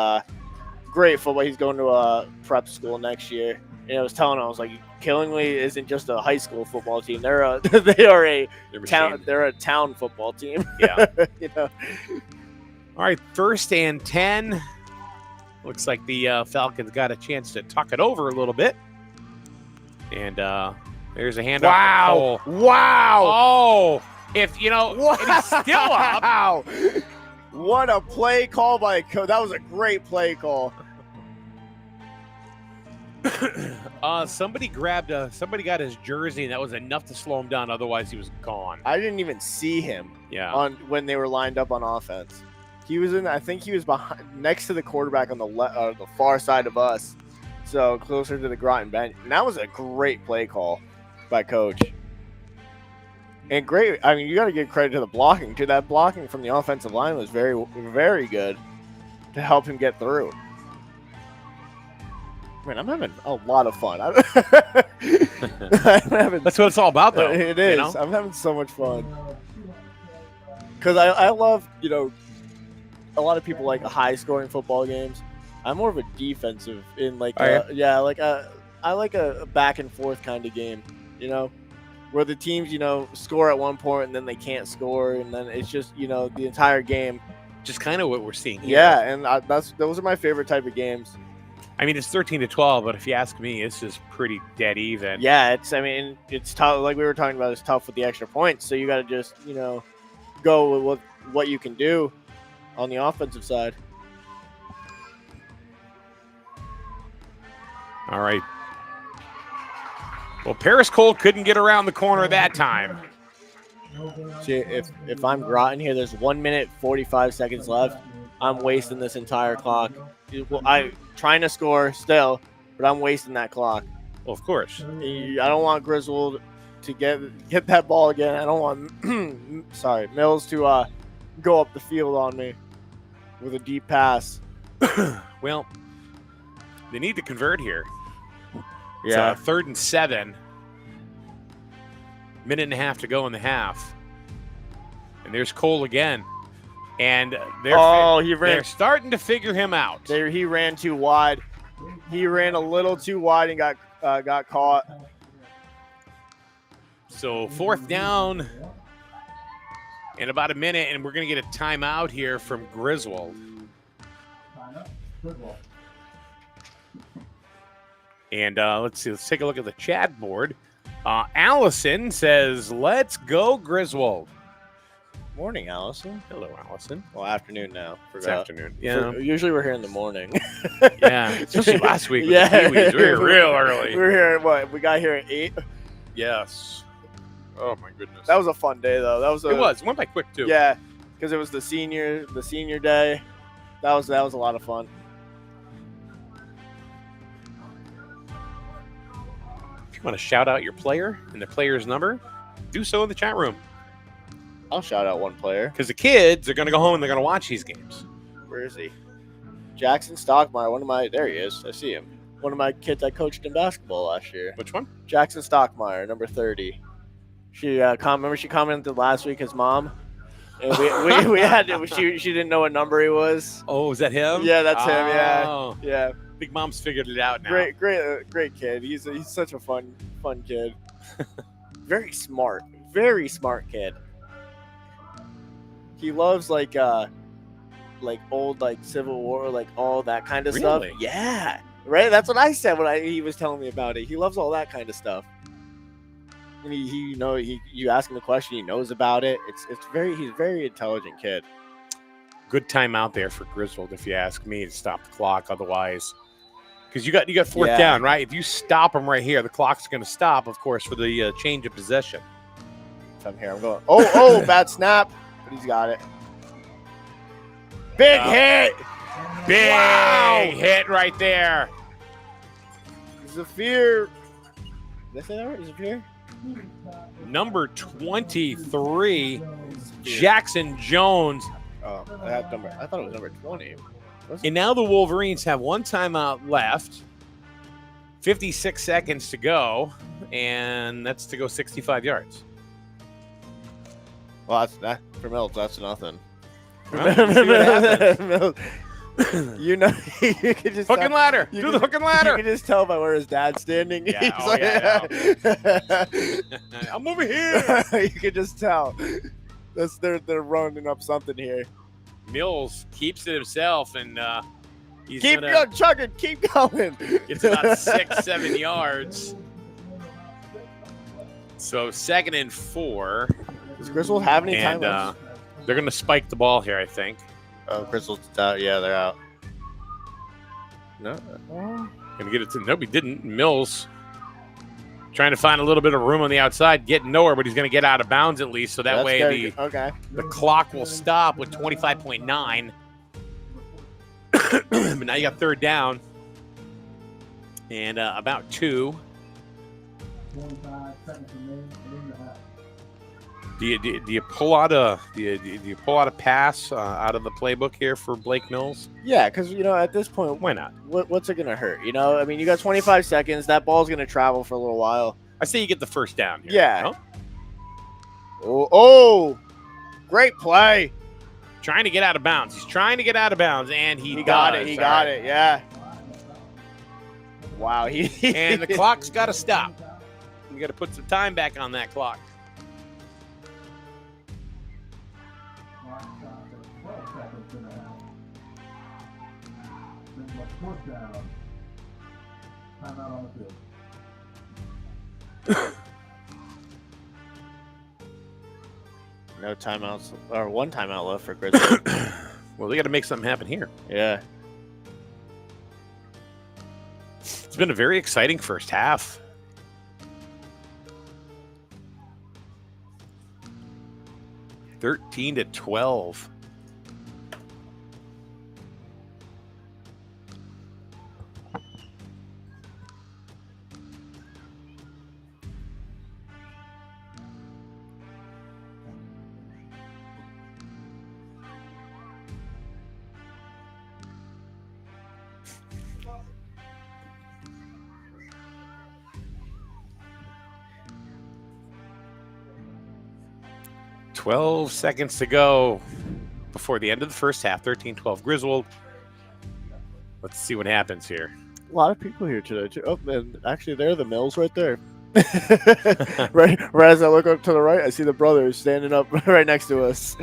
great football. He's going to a prep school next year. And I was telling him, I was like, Killingly isn't just a high school football team. They are a They're town. machine. They're a town football team. Yeah. All right, 1st and 10. Looks like the Falcons got a chance to tuck it over a little bit. And there's a handoff. Wow! Wow! Oh, if you know, and he's still up. Wow! What a play call by coach. That was a great play call. Somebody got his jersey, and that was enough to slow him down. Otherwise, he was gone. I didn't even see him Yeah. when they were lined up on offense. He was I think he was behind, next to the quarterback on the far side of us, so closer to the Groton bench. And that was a great play call by coach. And great. I mean, you got to give credit to the blocking too. That blocking from the offensive line was very, very good to help him get through. Man, I'm having a lot of fun. That's what it's all about, though. It is. You know? I'm having so much fun. Because I love, a lot of people like high-scoring football games. I'm more of a defensive in I like a back-and-forth kind of game, where the teams, score at one point and then they can't score, and then it's just, the entire game. Just kind of what we're seeing here. Yeah, and those are my favorite type of games. I mean, it's 13-12, but if you ask me, it's just pretty dead even. Yeah, it's tough. Like we were talking about, it's tough with the extra points. So you got to just, go with what you can do on the offensive side. All right. Well, Paris Cole couldn't get around the corner that time. See, if I'm Groton here, there's 1 minute 45 seconds left. I'm wasting this entire clock. Well, I'm trying to score still, but I'm wasting that clock. Well, of course. I don't want Griswold to get that ball again. I don't want Mills to go up the field on me with a deep pass. Well, they need to convert here. Yeah. It's 3rd and 7. Minute and a half to go in the half. And there's Cole again. And they're starting to figure him out. He ran too wide. He ran a little too wide and got caught. So 4th down in about a minute, and we're going to get a timeout here from Griswold. And let's take a look at the chat board. Allison says, "Let's go Griswold." Morning, Allison. Hello, Allison. Well, afternoon now. It's afternoon. Yeah. Usually we're here in the morning. Yeah, especially last week with the Kiwis. We were real early. We were here at we got here at 8. Yes. Oh, my goodness. That was a fun day, though. It was. It went by quick, too. Yeah, because it was the senior day. That was a lot of fun. If you want to shout out your player and the player's number, do so in the chat room. I'll shout out one player. Because the kids are going to go home and they're going to watch these games. Where is he? Jackson Stockmeyer, there he is. I see him. One of my kids I coached in basketball last year. Which one? Jackson Stockmeyer, number 30. She remember she commented last week his mom, and we had to, she didn't know what number he was. Oh, is that him? Yeah, that's him. Oh. Yeah. Big Mom's figured it out now. Great kid. He's such a fun kid. Very smart kid. He loves like old like Civil War, like all that kind of stuff. Really? Yeah, right. That's what I said when he was telling me about it. He loves all that kind of stuff. And you ask him a question, he knows about it. He's a very intelligent kid. Good timeout there for Griswold, if you ask me, to stop the clock. Otherwise, because you got fourth down, right? If you stop him right here, the clock's going to stop, of course, for the change of possession. If I'm here, I'm going. Oh, bad snap, but he's got it. Big hit! Big hit right there. Zafir. Did I say that right? Zafir? Number 23, Jackson Jones. Oh, that number. I thought it was number 20. And now the Wolverines have one timeout left. 56 seconds to go, and that's to go 65 yards. Well, that's that for Mills. That's nothing. Well, see what happens. You can just Hook and ladder. Do the hook and You ladder. can just tell by where his dad's standing. Yeah, He's oh, like, yeah, I'm over here. You can just tell. They're running up something here. Mills keeps it himself, and he's Keep gonna chugging. Keep going. It's about 6-7 yards. So 2nd and 4. Does Griswold have any And timeouts? they're going to spike the ball here, I think. Oh, Griswold's out. Yeah, they're out. No. Going to get it to nobody didn't. Mills trying to find a little bit of room on the outside, getting nowhere, but he's going to get out of bounds at least, so that way the clock will stop with 25.9. But now you got 3rd down and about 2. 25 seconds remaining in the half. Do you pull out a pass out of the playbook here for Blake Mills? Yeah, because at this point, Why not? what's it gonna hurt? I mean, you got 25 seconds. That ball's gonna travel for a little while. I say you get the 1st down here. Yeah. No? Oh, great play. Trying to get out of bounds. He's trying to get out of bounds, and he got does. it. He got it. Yeah. Wow. And the clock's got to stop. You got to put some time back on that clock. Clock stopped at 12 seconds in the half. Then what's 4th down? Timeout on the field. No timeouts, or one timeout left for Griswold. Well, they got to make something happen here. Yeah. It's been a very exciting first half. $13 to 12. $12 seconds to go before the end of the first half. 13-12 Griswold. Let's see what happens here. A lot of people here today, too. Oh, and actually, they're the Mills right there. right as I look up to the right, I see the brothers standing up right next to us.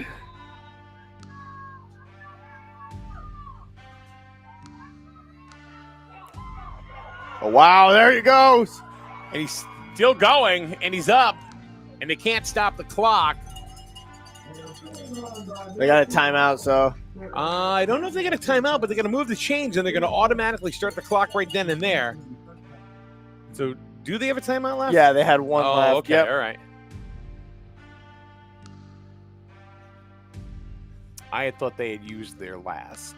Oh, wow, there he goes. And he's still going, and he's up, and they can't stop the clock. They got a timeout, so. I don't know if they got a timeout, but they're going to move the chains, and they're going to automatically start the clock right then and there. So, do they have a timeout left? Yeah, they had one left. Okay, Yep. all right. I had thought they had used their last.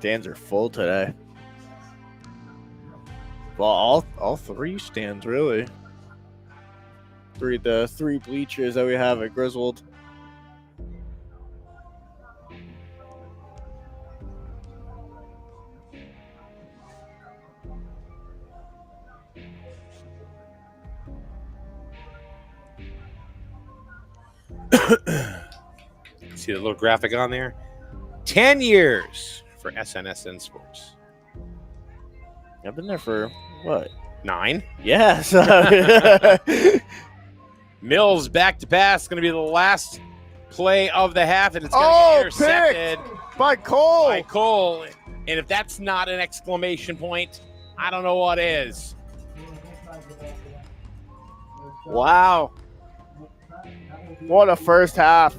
Stands are full today. Well, all 3 stands, really. The 3 bleachers that we have at Griswold. See the little graphic on there? 10 years for SNSN Sports. I've been there for, what? 9. Yes. Mills back to pass. Going to be the last play of the half, and it's going to get intercepted by Cole. by Cole. And if that's not an exclamation point, I don't know what is. Wow. What a first half.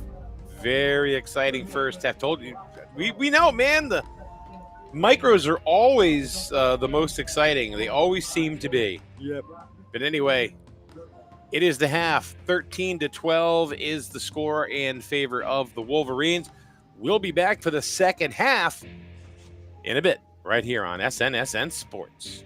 Very exciting first half. Told you, we know, man, the micros are always the most exciting. They always seem to be. Yep. But anyway, it is the half. 13-12 is the score in favor of the Wolverines. We'll be back for the second half in a bit, right here on SNSN Sports.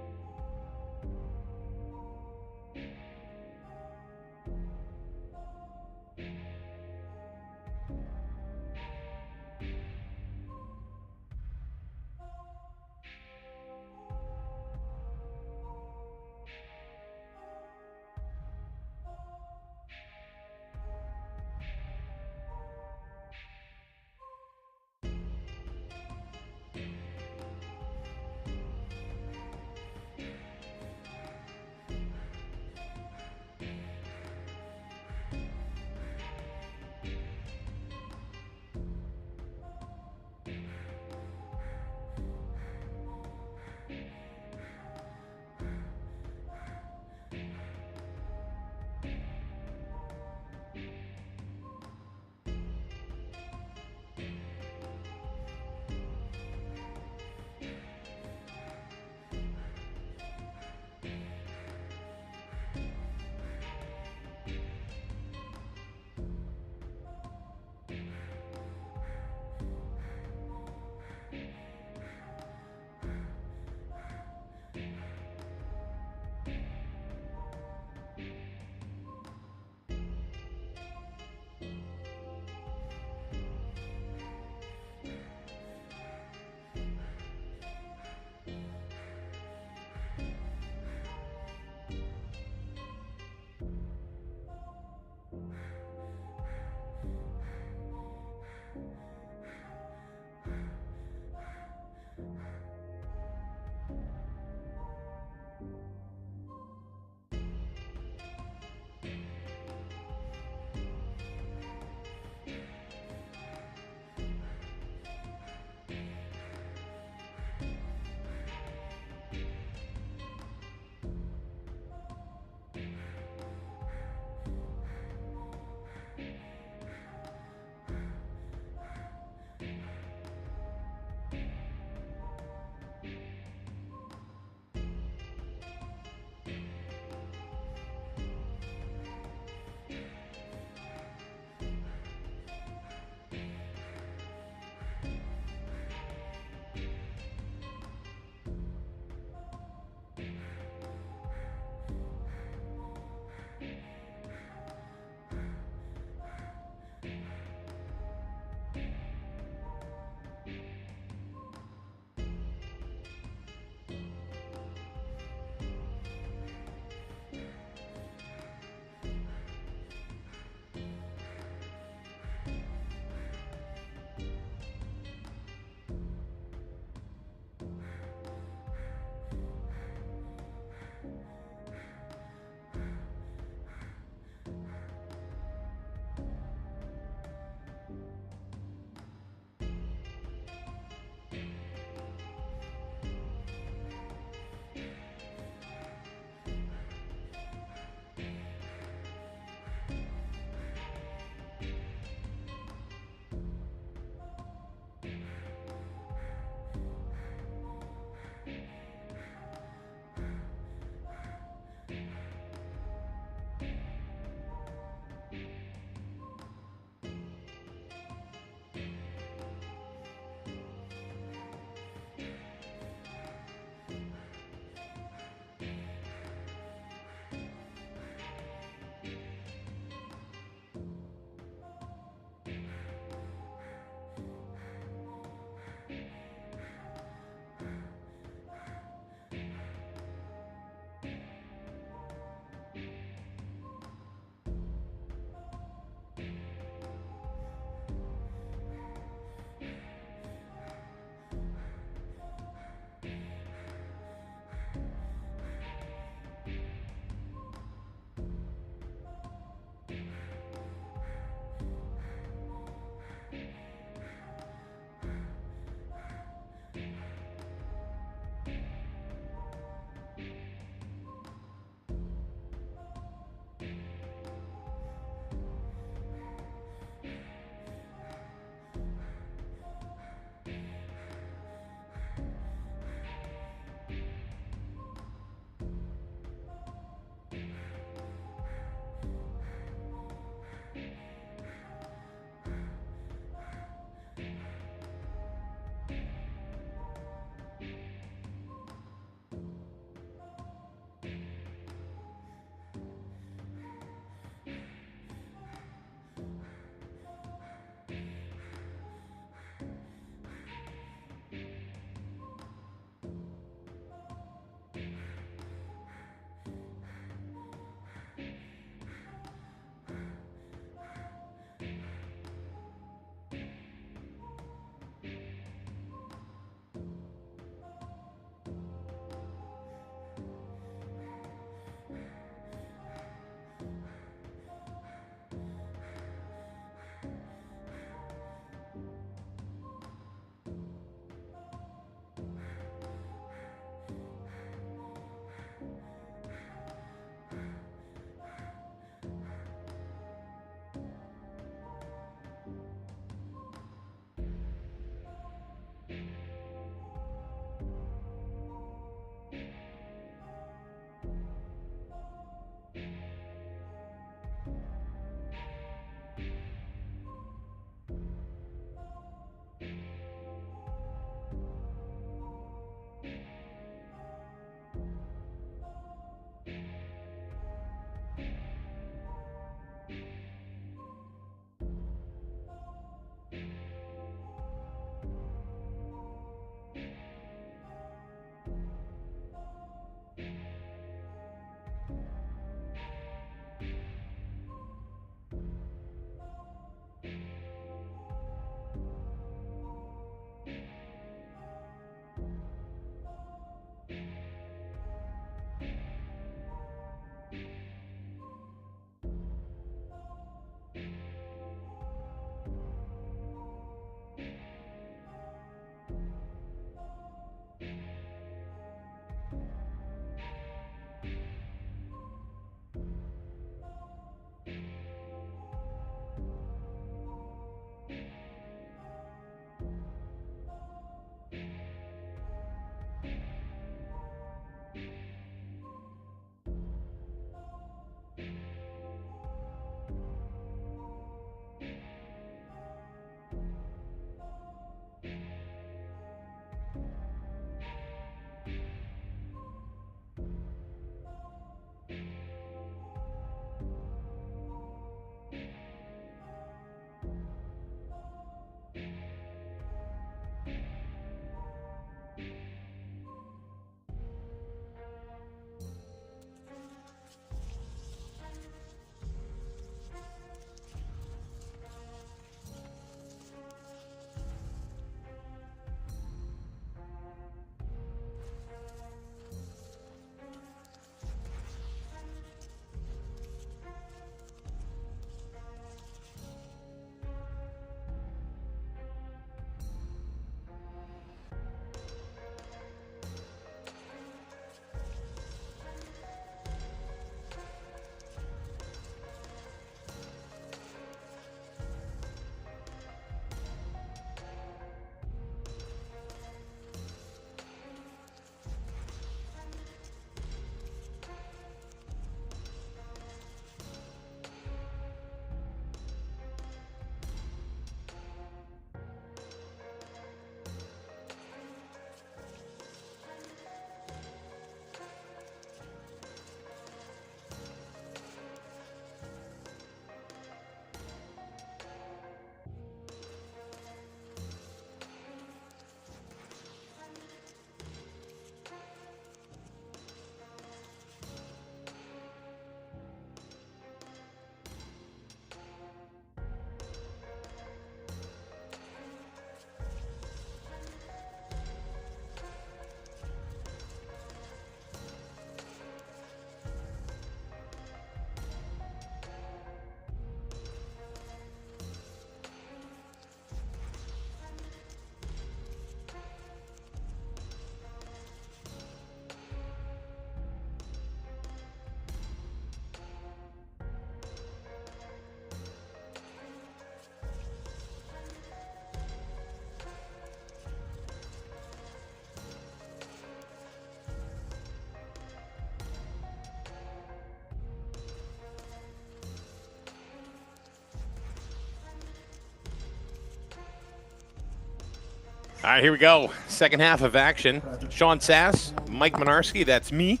right, here we go. Second half of action. Sean Sass, Mike Minarski, that's me,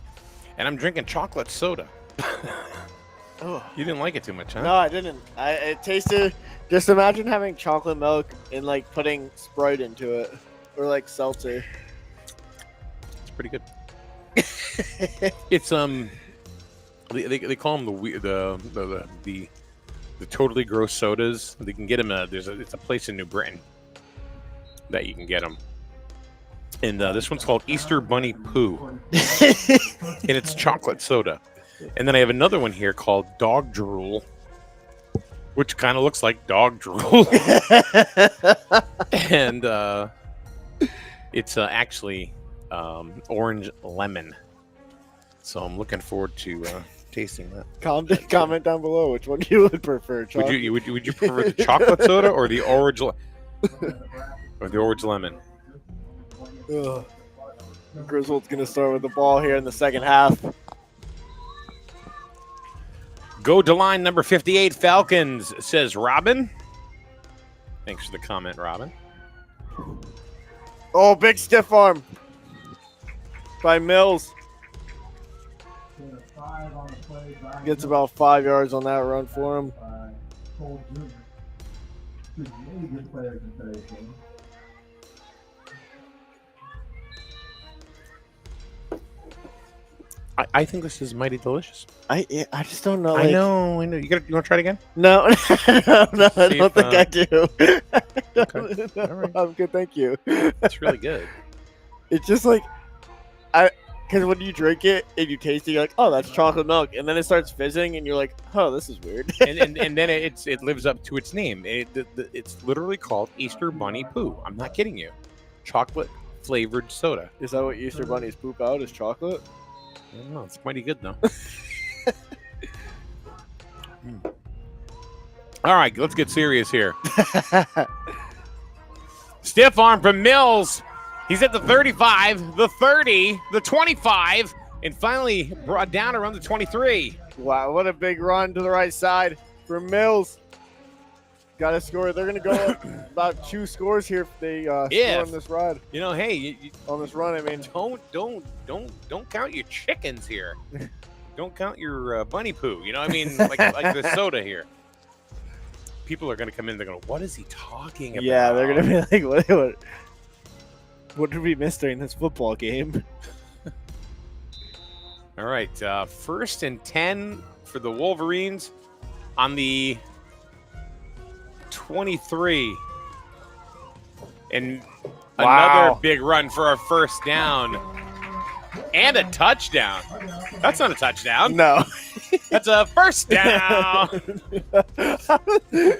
and I'm drinking chocolate soda. Oh. You didn't like it too much, huh? No, I didn't. It tasted. Just imagine having chocolate milk and like putting Sprite into it, or like seltzer. It's pretty good. It's they call them the totally gross sodas. They can get them. It's a place in New Britain that you can get them. And this one's called Easter Bunny Poo, and it's chocolate soda. And then I have another one here called Dog Drool, which kind of looks like dog drool. And it's actually orange lemon. So I'm looking forward to tasting that. Comment down below which one you would prefer. Would you prefer the chocolate soda or the orange lemon? Ugh. Griswold's gonna start with the ball here in the second half. Go to line number 58, Falcons, says Robin. Thanks for the comment, Robin. Oh, big stiff arm by Mills. Gets about 5 yards on that run for him. I think this is mighty delicious. I just don't know. I know. You want to try it again? No, no, I don't think I do. Okay. All right. I'm good, thank you. It's really good. It's just like, because when you drink it and you taste it, you're like, oh, that's chocolate milk, and then it starts fizzing, and you're like, oh, this is weird. and then it lives up to its name. It's literally called Easter Bunny Poo. I'm not kidding you. Chocolate flavored soda. Is that what Easter bunnies poop out? Is chocolate? I don't know. It's mighty good though. All right, let's get serious here. Stiff arm from Mills. He's at the 35, the 30, the 25, and finally brought down around the 23. Wow, what a big run to the right side from Mills. Got to score. They're going to go about 2 scores here if they score on this ride. You know, hey, on this run, I mean, don't count your chickens here. Don't count your bunny poo. You know, I mean, like the soda here. People are going to come in. They're going, what is he talking about? Yeah, they're going to be like, what did we miss during this football game? All right, 1st and 10 for the Wolverines on the 23. And another big run for our first down. And a touchdown. That's not a touchdown. No. That's a first down.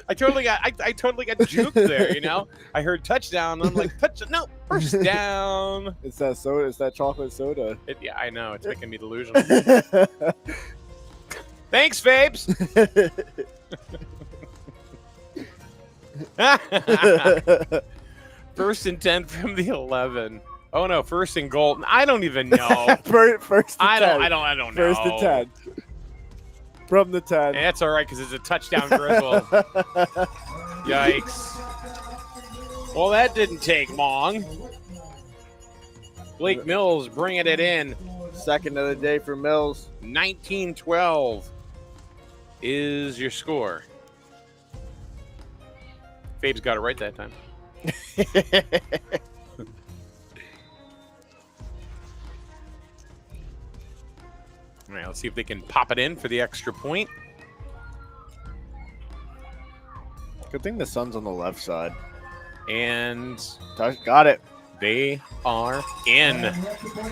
I totally got juked there, you know? I heard touchdown. I'm like, no, first down. It's that soda. It's that chocolate soda. Yeah, I know. It's making me delusional. Thanks, Fabes. 1st and 10 from the 11. Oh no, 1st and goal. I don't even know. First and 10. I don't know. 1st and 10. From the 10. And that's all right because it's a touchdown, Griswold. Yikes. Well, that didn't take long. Blake Mills bringing it in. 2nd of the day for Mills. 19-12 is your score. Fabe's got it right that time. All right, let's see if they can pop it in for the extra point. Good thing the sun's on the left side. And got it. They are in.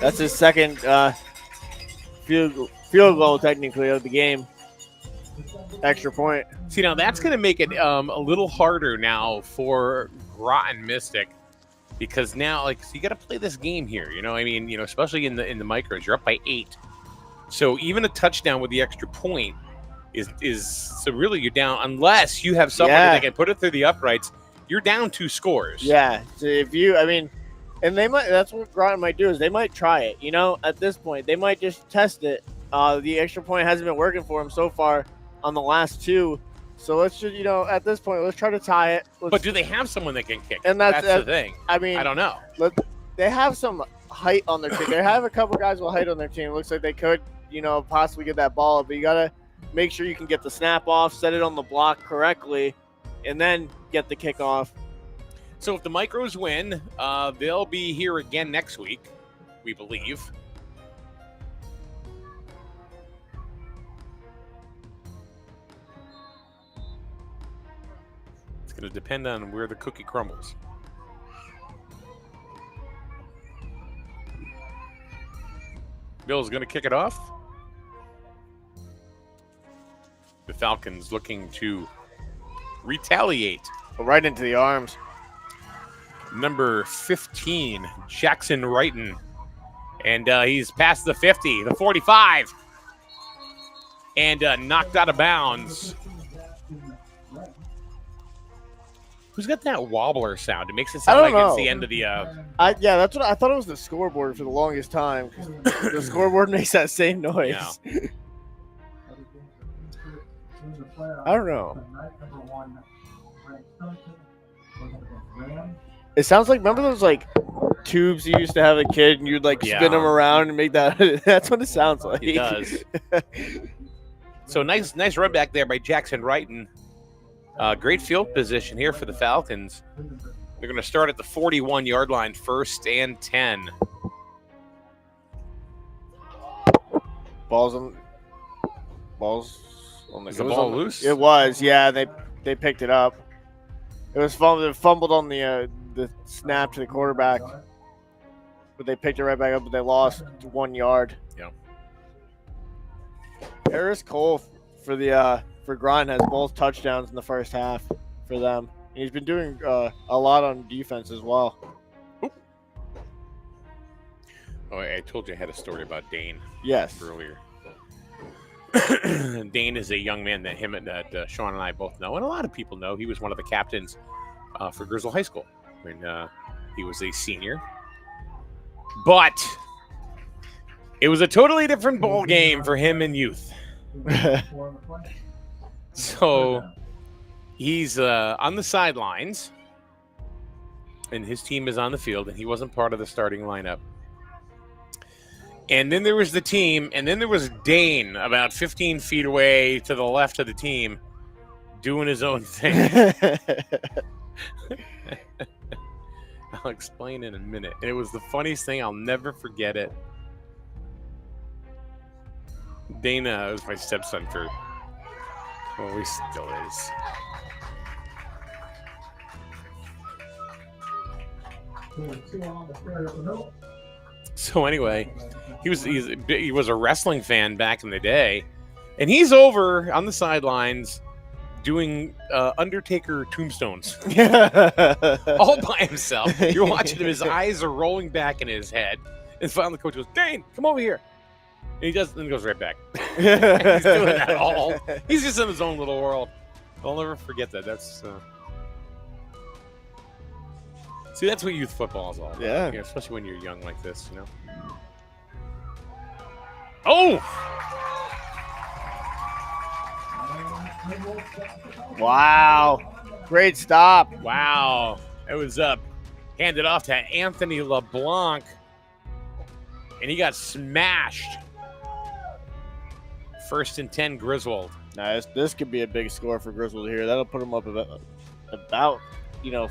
That's his 2nd field goal, technically, of the game. Extra point. See, now that's going to make it a little harder now for Groton Mystic, because now, so you got to play this game here. You know, I mean, especially in the micros, you're up by 8. So even a touchdown with the extra point is so really you're down, unless you have someone that can put it through the uprights. You're down 2 scores. Yeah. So and they might. That's what Groton might do, is they might try it. You know, at this point, they might just test it. The extra point hasn't been working for them so far on the last 2. So let's just, at this point, let's try to tie it. But do they have someone that can kick? And That's the thing. I mean, I don't know. They have some height on their team. They have a couple guys with height on their team. It looks like they could, possibly get that ball up. But you got to make sure you can get the snap off, set it on the block correctly, and then get the kick off. So if the Micros win, they'll be here again next week, we believe. It's going to depend on where the cookie crumbles. Bill's going to kick it off. The Falcons looking to retaliate. Right into the arms. Number 15, Jackson Wrighton. And he's past the 50, the 45. And knocked out of bounds. Who's got that wobbler sound? It makes it sound like it's the end of the... that's what I thought. It was the scoreboard for the longest time. The scoreboard makes that same noise. Yeah. I don't know. It sounds like, remember those tubes you used to have as a kid, and you'd spin them around and make that. That's what it sounds like. It does. So nice run back there by Jackson Wrighton. Great field position here for the Falcons. They're going to start at the 41-yard line, 1st and 10. Balls on the. Is the ball loose? It was, yeah. They picked it up. It was fumbled on the snap to the quarterback, but they picked it right back up. But they lost 1 yard. Yeah. Harris Cole for Groton has both touchdowns in the first half for them. And he's been doing a lot on defense as well. Oop. Oh, I told you I had a story about Dane. Yes. Earlier. Dane is a young man that Sean and I both know, and a lot of people know. He was one of the captains for Griswold High School when he was a senior. But it was a totally different ball game for him in youth. So he's on the sidelines, and his team is on the field, and he wasn't part of the starting lineup. And then there was the team, and then there was Dane about 15 feet away to the left of the team doing his own thing. I'll explain in a minute. And it was the funniest thing. I'll never forget it. Dana was my stepson for... Well, he still is. So anyway, he was a wrestling fan back in the day, and he's over on the sidelines doing Undertaker tombstones all by himself. You're watching him; his eyes are rolling back in his head, and finally the coach goes, "Dane, come over here." And he does, then goes right back. He's doing that all. He's just in his own little world. I'll never forget that. That's. See, that's what youth football is all about. Yeah. Especially when you're young like this, you know. Oh! Wow. Great stop. Wow. It was handed off to Anthony LeBlanc, and he got smashed. 1st and 10, Griswold. Nice. This could be a big score for Griswold here. That'll put them up about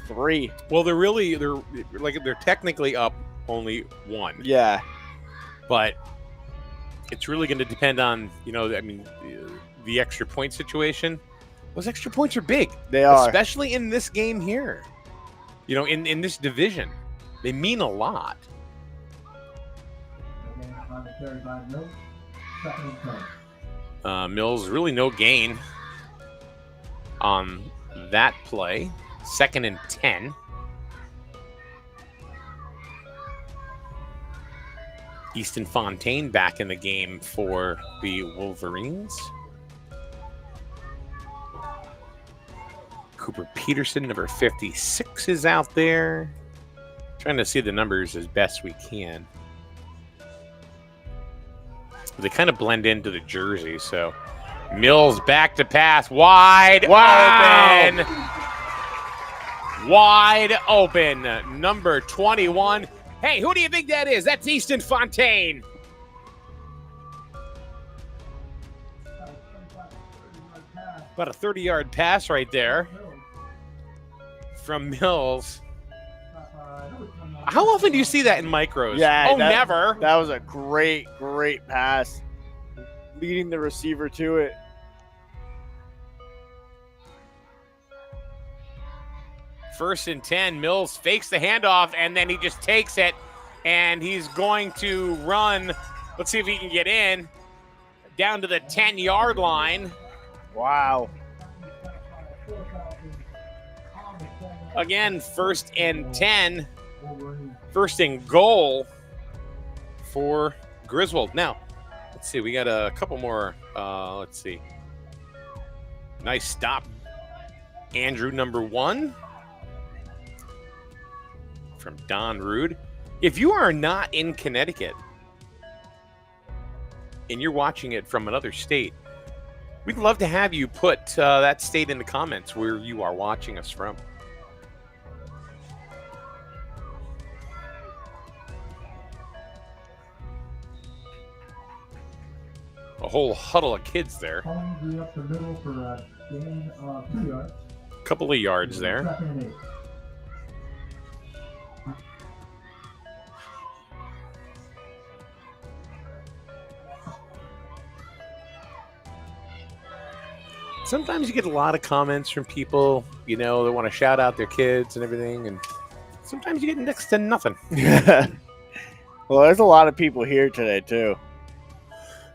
3. Well, they're technically up only 1. Yeah. But it's really going to depend on, the extra point situation. Those extra points are big. They are. Especially in this game here. In this division. They mean a lot. Mills, really no gain on that play. 2nd and 10. Easton Fontaine back in the game for the Wolverines. Cooper Peterson, number 56, is out there. Trying to see the numbers as best we can. They kind of blend into the jersey, so Mills back to pass. Wide Wow. open. Wide open. Number 21. Hey, who do you think that is? That's Easton Fontaine. About a 30-yard pass right there from Mills. How often do you see that in micros? Yeah, never. That was a great pass. Leading the receiver to it. First and 10, Mills fakes the handoff, and then he just takes it, and he's going to run. Let's see if he can get in. Down to the 10-yard line. Wow. Again, first and 10. First and goal for Griswold. Now, let's see. We got a couple more. Let's see. Nice stop. Andrew, number 1. From Don Rude. If you are not in Connecticut and you're watching it from another state, we'd love to have you put that state in the comments where you are watching us from. A whole huddle of kids there. Up the middle for a gain of 2 yards. Couple of yards there. Second and 8. Sometimes you get a lot of comments from people, you know, that want to shout out their kids and everything, and sometimes you get next to nothing. Well, there's a lot of people here today, too.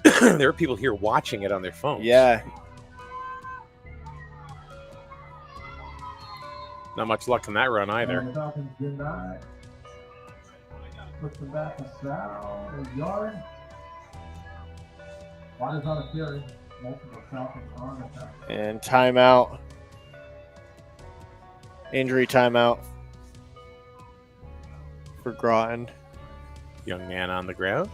There are people here watching it on their phones. Yeah. Not much luck in that run either. And the Falcons deny. Puts them back to Sal. A yard. Waters on a carry. Multiple Falcons on attack. And timeout. Injury timeout for Groton. Young man on the ground.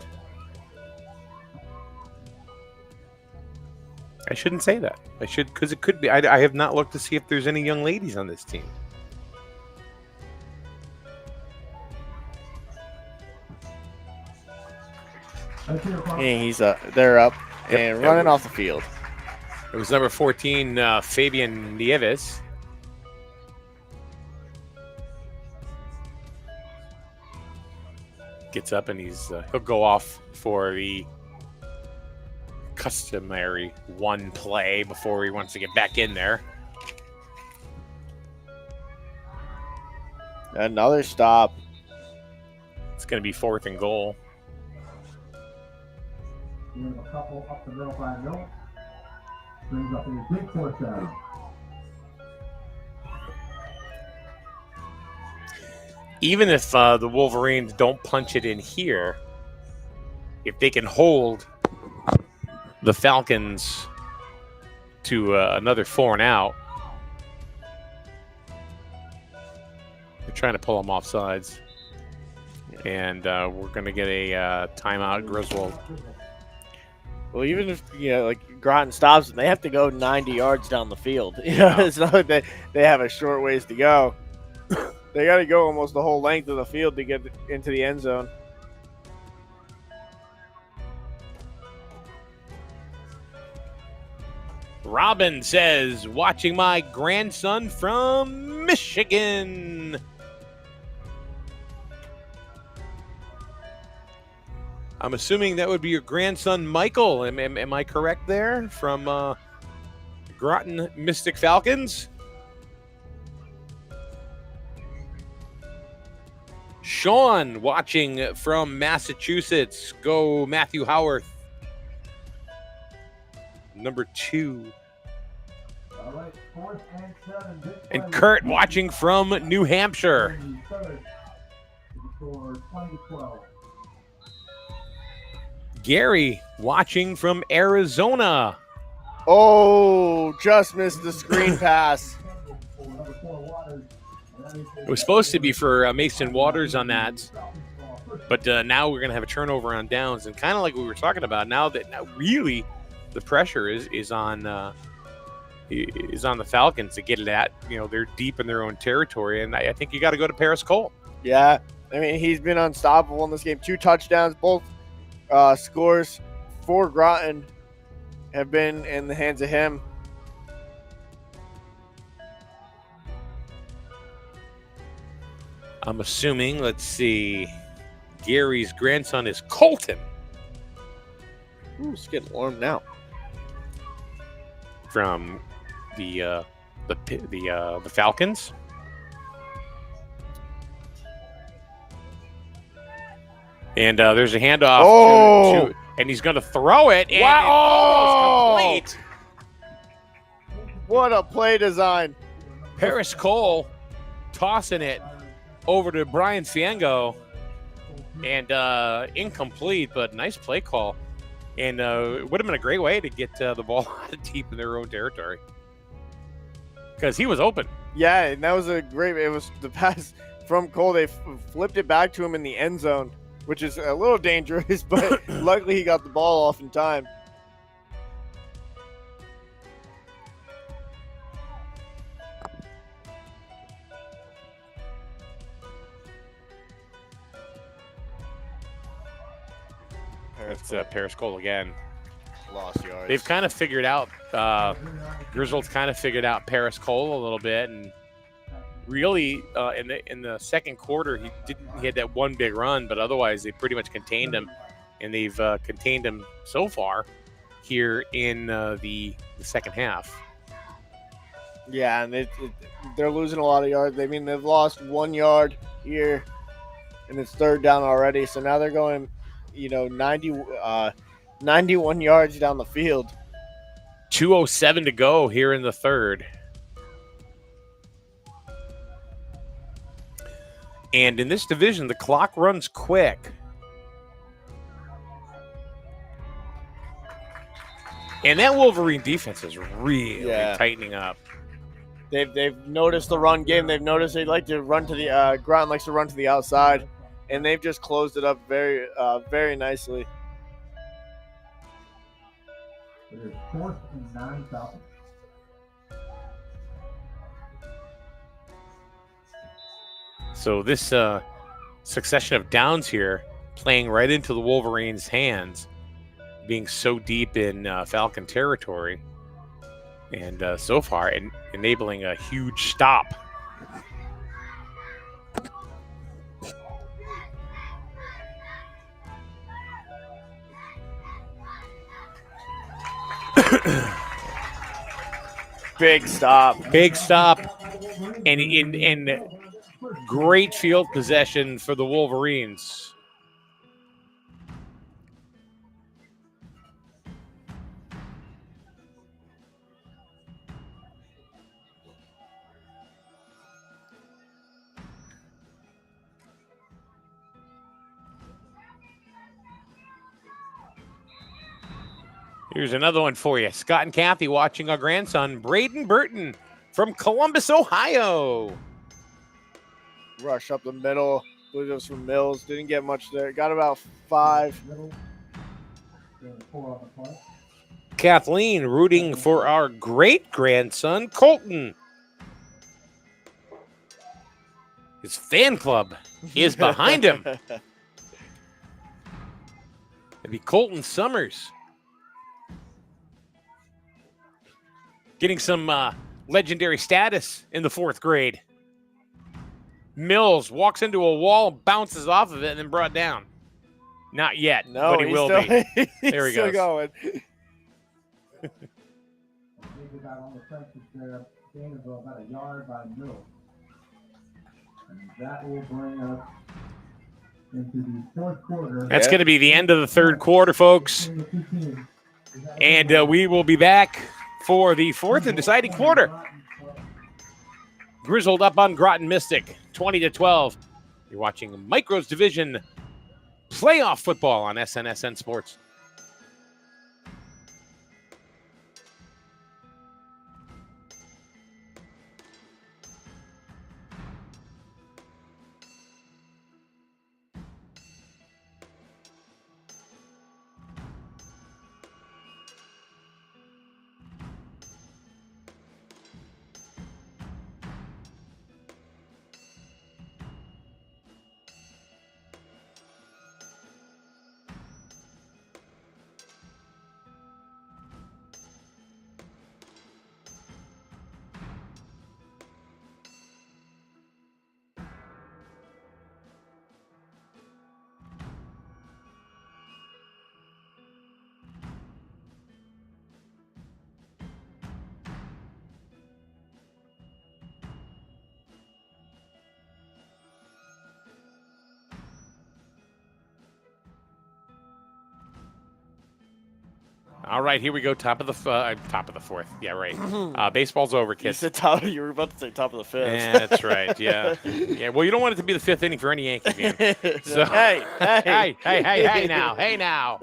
I shouldn't say that. I should, because it could be. I have not looked to see if there's any young ladies on this team. And they're up and running off the field. It was number 14, Fabian Nieves. Gets up and he'll go off for the customary one play before he wants to get back in there. Another stop. It's going to be 4th and goal. Doing a couple up the middle by Mill. Brings up a big 4th down. Even if the Wolverines don't punch it in here, if they can hold the Falcons to another 4 and out, they're trying to pull them off sides. And we're going to get a timeout, Griswold. Well, even if, like Groton stops them, they have to go 90 yards down the field. It's not like they have a short ways to go. They got to go almost the whole length of the field to get into the end zone. Robin says, watching my grandson from Michigan. I'm assuming that would be your grandson, Michael. Am I correct there? From Groton Mystic Falcons? Sean watching from Massachusetts. Go Matthew Howarth. Number 2. All right, 4th and 7. And Kurt watching from New Hampshire. For 20-12. Gary watching from Arizona. Oh, just missed the screen pass. It was supposed to be for Mason Waters on that. But now we're going to have a turnover on downs. And kind of like we were talking about, now really the pressure is on the Falcons to get it at. They're deep in their own territory, and I think you got to go to Paris Cole. Yeah, I mean, he's been unstoppable in this game. 2 touchdowns, both scores for Groton have been in the hands of him. I'm assuming, let's see, Gary's grandson is Colton. Ooh, it's getting warm now. From the Falcons. And there's a handoff. And he's going to throw it. And wow! It's almost complete. What a play design. Paris Cole tossing it over to Brian Fiengo. And incomplete, but nice play call. And it would have been a great way to get the ball deep in their own territory. Because he was open. Yeah, and that was it was the pass from Cole. They flipped it back to him in the end zone, which is a little dangerous, but luckily he got the ball off in time. It's Paris Cole again. Lost yards. They've kind of figured out, Griswold's kind of figured out Paris Cole a little bit, and really in the second quarter he had that one big run, but otherwise they pretty much contained him, and they've contained him so far here in the second half. Yeah, and they're losing a lot of yards. I mean, they've lost 1 yard here, and it's third down already. So now they're going, 91 yards down the field. 2:07 to go here in the third. And in this division, the clock runs quick. And that Wolverine defense is really tightening up. They've noticed the run game. They've noticed they like to run to the Groton likes to run to the outside, and they've just closed it up very very nicely. It is 4th and 9 Falcons. So this succession of downs here playing right into the Wolverines' hands, being so deep in Falcon territory, and so far enabling a huge stop. Big stop, and in great field possession for the Wolverines. Here's another one for you. Scott and Kathy watching our grandson, Braden Burton from Columbus, Ohio. Rush up the middle. I believe it was from Mills. Didn't get much there. Got about 5. Kathleen rooting for our great-grandson, Colton. His fan club is behind him. It'd be Colton Summers. Getting some legendary status in the 4th grade. Mills walks into a wall, bounces off of it, and then brought down. Not yet, No, but he will be. He's There he still goes. going. Got on the fences there, gain of about a yard by Mills. And that will bring us into the 4th quarter. That's going to be the end of the 3rd quarter, folks. And we will be back for the 4th and deciding quarter. Griswold up on Groton Mystic, 20-12. You're watching Micro's Division playoff football on SNSN Sports. All right, here we go. Top of the fourth. Yeah, right. Baseball's over, You kids. said top. You were about to say top of the fifth. Yeah, that's right. Yeah, yeah. Well, you don't want it to be the fifth inning for any Yankee game. So hey, hey now.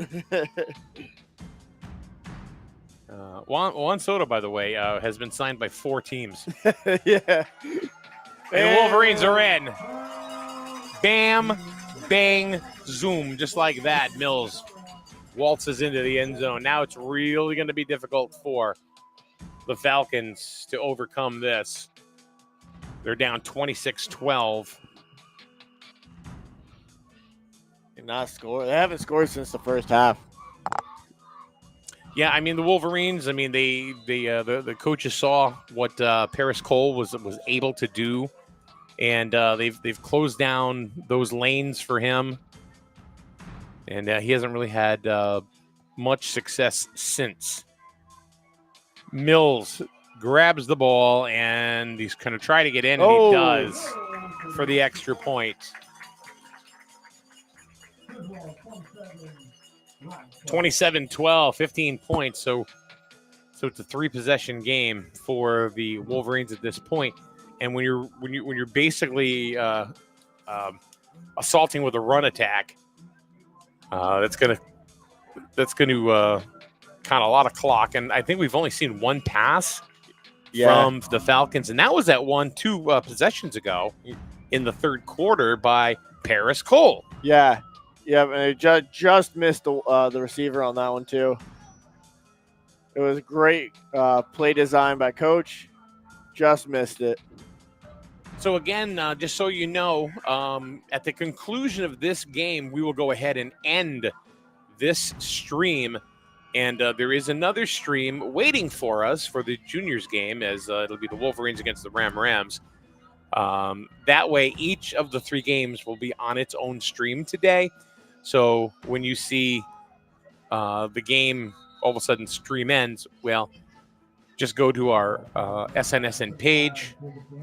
Juan Soto, by the way, has been signed by 4 teams. Yeah. And the Wolverines are in. Bam, bang, zoom, just like that. Mills waltzes into the end zone. Now it's really going to be difficult for the Falcons to overcome this. They're down 26-12. Not score. They haven't scored since the first half. Yeah, I mean the Wolverines. I mean the coaches saw what Paris Cole was able to do, and they've closed down those lanes for him, and he hasn't really had much success since. Mills grabs the ball and he's going to try to get in, and he does for the extra point. 27-12, 15 points. So it's a 3-possession game for the Wolverines at this point. And when you're basically assaulting with a run attack, that's gonna count a lot of clock. And I think we've only seen one pass from the Falcons, and that was that 2 possessions ago in the third quarter by Paris Cole. Yeah. Yeah, and it just missed the receiver on that one, too. It was great play design by Coach. Just missed it. So, again, just so you know, at the conclusion of this game, we will go ahead and end this stream. And there is another stream waiting for us for the juniors game, as it'll be the Wolverines against the Rams. That way, each of the 3 games will be on its own stream today. So when you see the game all of a sudden stream ends, well, just go to our SNSN page,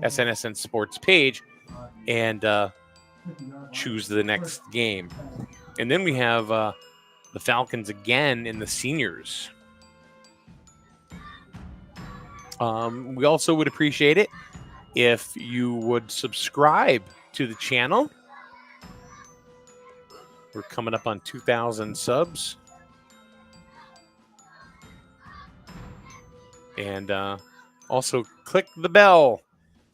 SNSN Sports page, and choose the next game. And then we have the Falcons again in the seniors. We also would appreciate it if you would subscribe to the channel. We're coming up on 2,000 subs. And also click the bell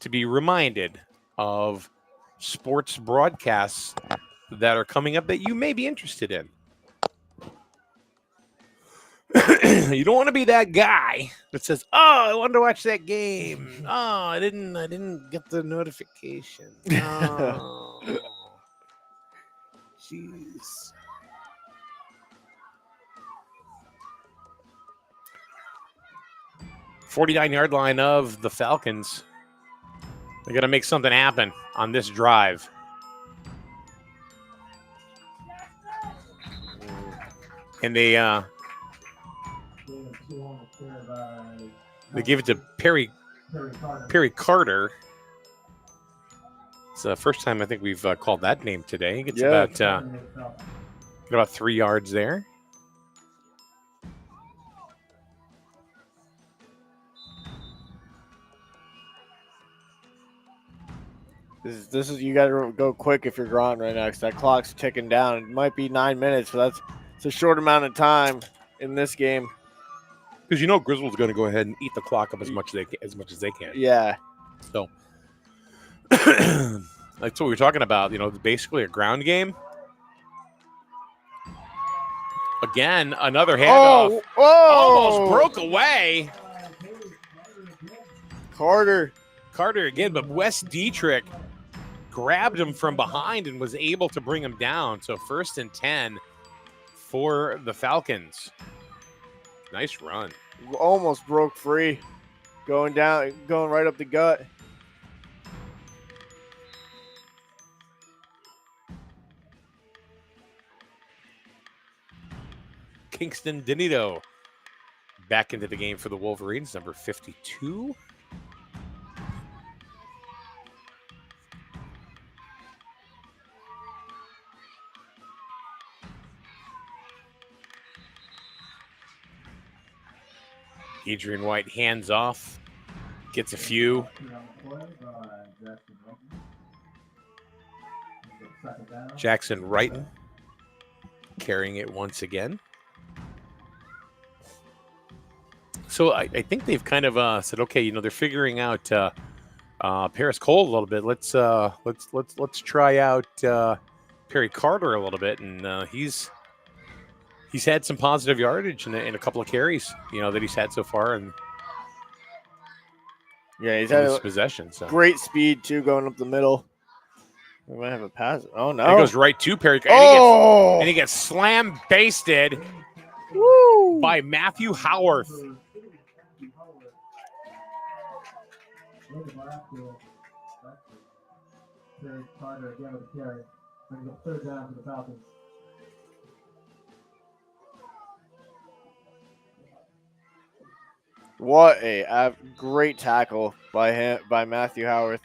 to be reminded of sports broadcasts that are coming up that you may be interested in. You don't want to be that guy that says, "Oh, I wanted to watch that game. Oh, I didn't get the notification." Oh. Jeez. "49-yard line of the Falcons. They got to make something happen on this drive. And they give it to Perry Carter. It's the first time I think we've called that name today. It's about 3 yards there. This is you got to go quick if you're Groton right now, because that clock's ticking down. It might be 9 minutes, but it's a short amount of time in this game. Because Griswold's going to go ahead and eat the clock up as much as they can. Yeah. So that's what we were talking about. Basically a ground game. Again, another handoff. Almost broke away. Carter again, but Wes Dietrich grabbed him from behind and was able to bring him down. So 1st and 10 for the Falcons. Nice run. Almost broke free. Going right up the gut. Kingston Denito back into the game for the Wolverines, number 52. Adrian White hands off, gets a few. Jackson Wrighton carrying it once again. So I think they've kind of said, okay, they're figuring out Paris Cole a little bit. Let's try out Perry Carter a little bit, and he's had some positive yardage in a couple of carries, that he's had so far, and yeah, he's had possession. So great speed too, going up the middle. We might have a pass. Oh no! He goes right to Perry, and he gets slam basted by Matthew Howarth. Carter again with the carry. Brings up 3rd down for the Falcons. What a great tackle by Matthew Howarth.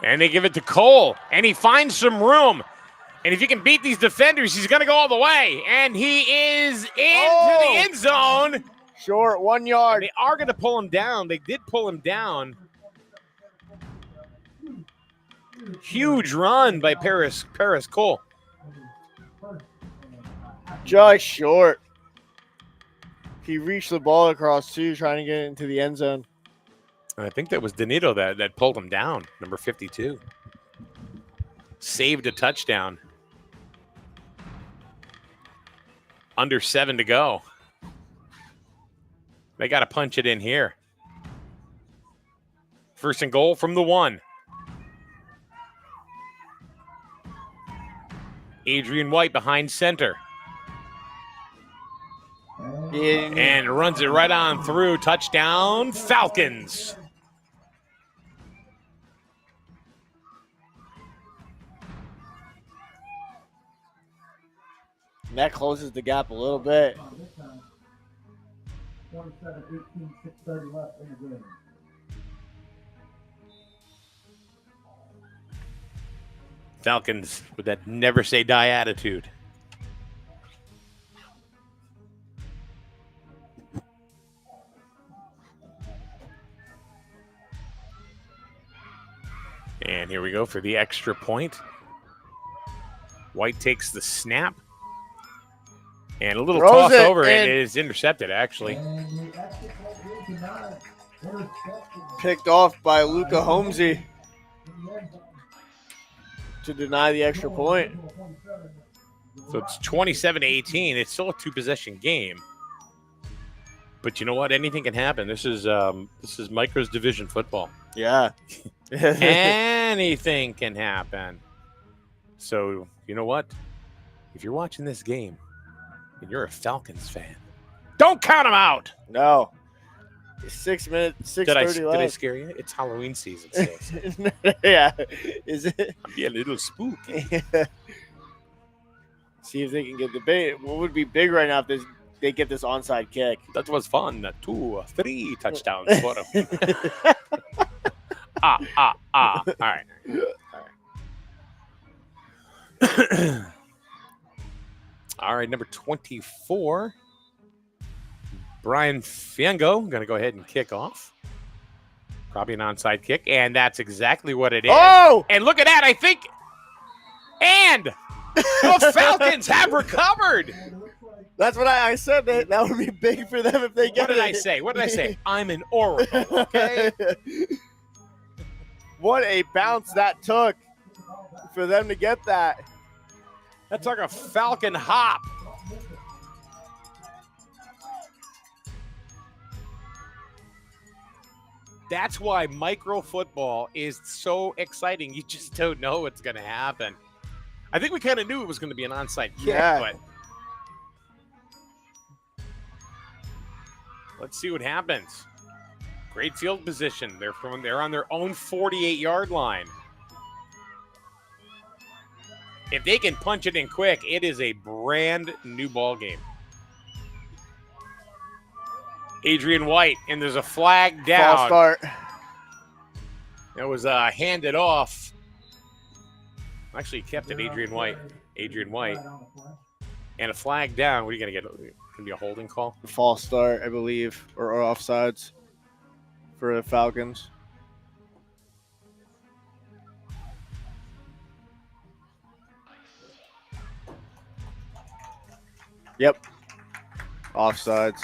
And they give it to Cole, and he finds some room. And if he can beat these defenders, he's going to go all the way. And he is into the end zone. Short, 1 yard. And they are going to pull him down. They did pull him down. Huge run by Paris Cole. Just short. He reached the ball across too, trying to get it into the end zone. I think that was Danito that pulled him down, number 52. Saved a touchdown. Under 7 to go. They got to punch it in here. 1st and goal from the 1. Adrian White behind center. And runs it right on through. Touchdown, Falcons. And that closes the gap a little bit. 27-18, 6:30 left in the game. Falcons with that never say die attitude. And here we go for the extra point. White takes the snap. And a little toss over, and it is intercepted, actually. Picked off by Luca Holmesy to deny the extra point. So it's 27-18. It's still a 2-possession game. But you know what? Anything can happen. This is Micro's division football. Yeah. Anything can happen. So, you know what? If you're watching this game and you're a Falcons fan, don't count them out. No. 6 minutes, 6:30 left. Did I scare you? It's Halloween season still. Yeah. Is it? I'm getting a little spooky. See if they can get the bait. What would be big right now if they get this onside kick? That was fun. 2, 3 touchdowns for them. All right. All right, number 24. Brian Fiengo going to go ahead and kick off. Probably an onside kick, and that's exactly what it is. Oh! And look at that, I think. And the Falcons have recovered. That's what I said. That would be big for them if they get it. What did I say? I'm an oracle, okay? What a bounce that took for them to get that. That's like a Falcon hop. That's why micro football is so exciting. You just don't know what's going to happen. I think we kind of knew it was going to be an onside kick, but let's see what happens. Great field position. They're on their own 48-yard line. If they can punch it in quick, it is a brand new ball game. Adrian White, and there's a flag down. False start. That was handed off. Actually, kept it Adrian White. And a flag down. What are you going to get? Going to be a holding call? False start, I believe, or offsides for the Falcons. Yep. Offsides.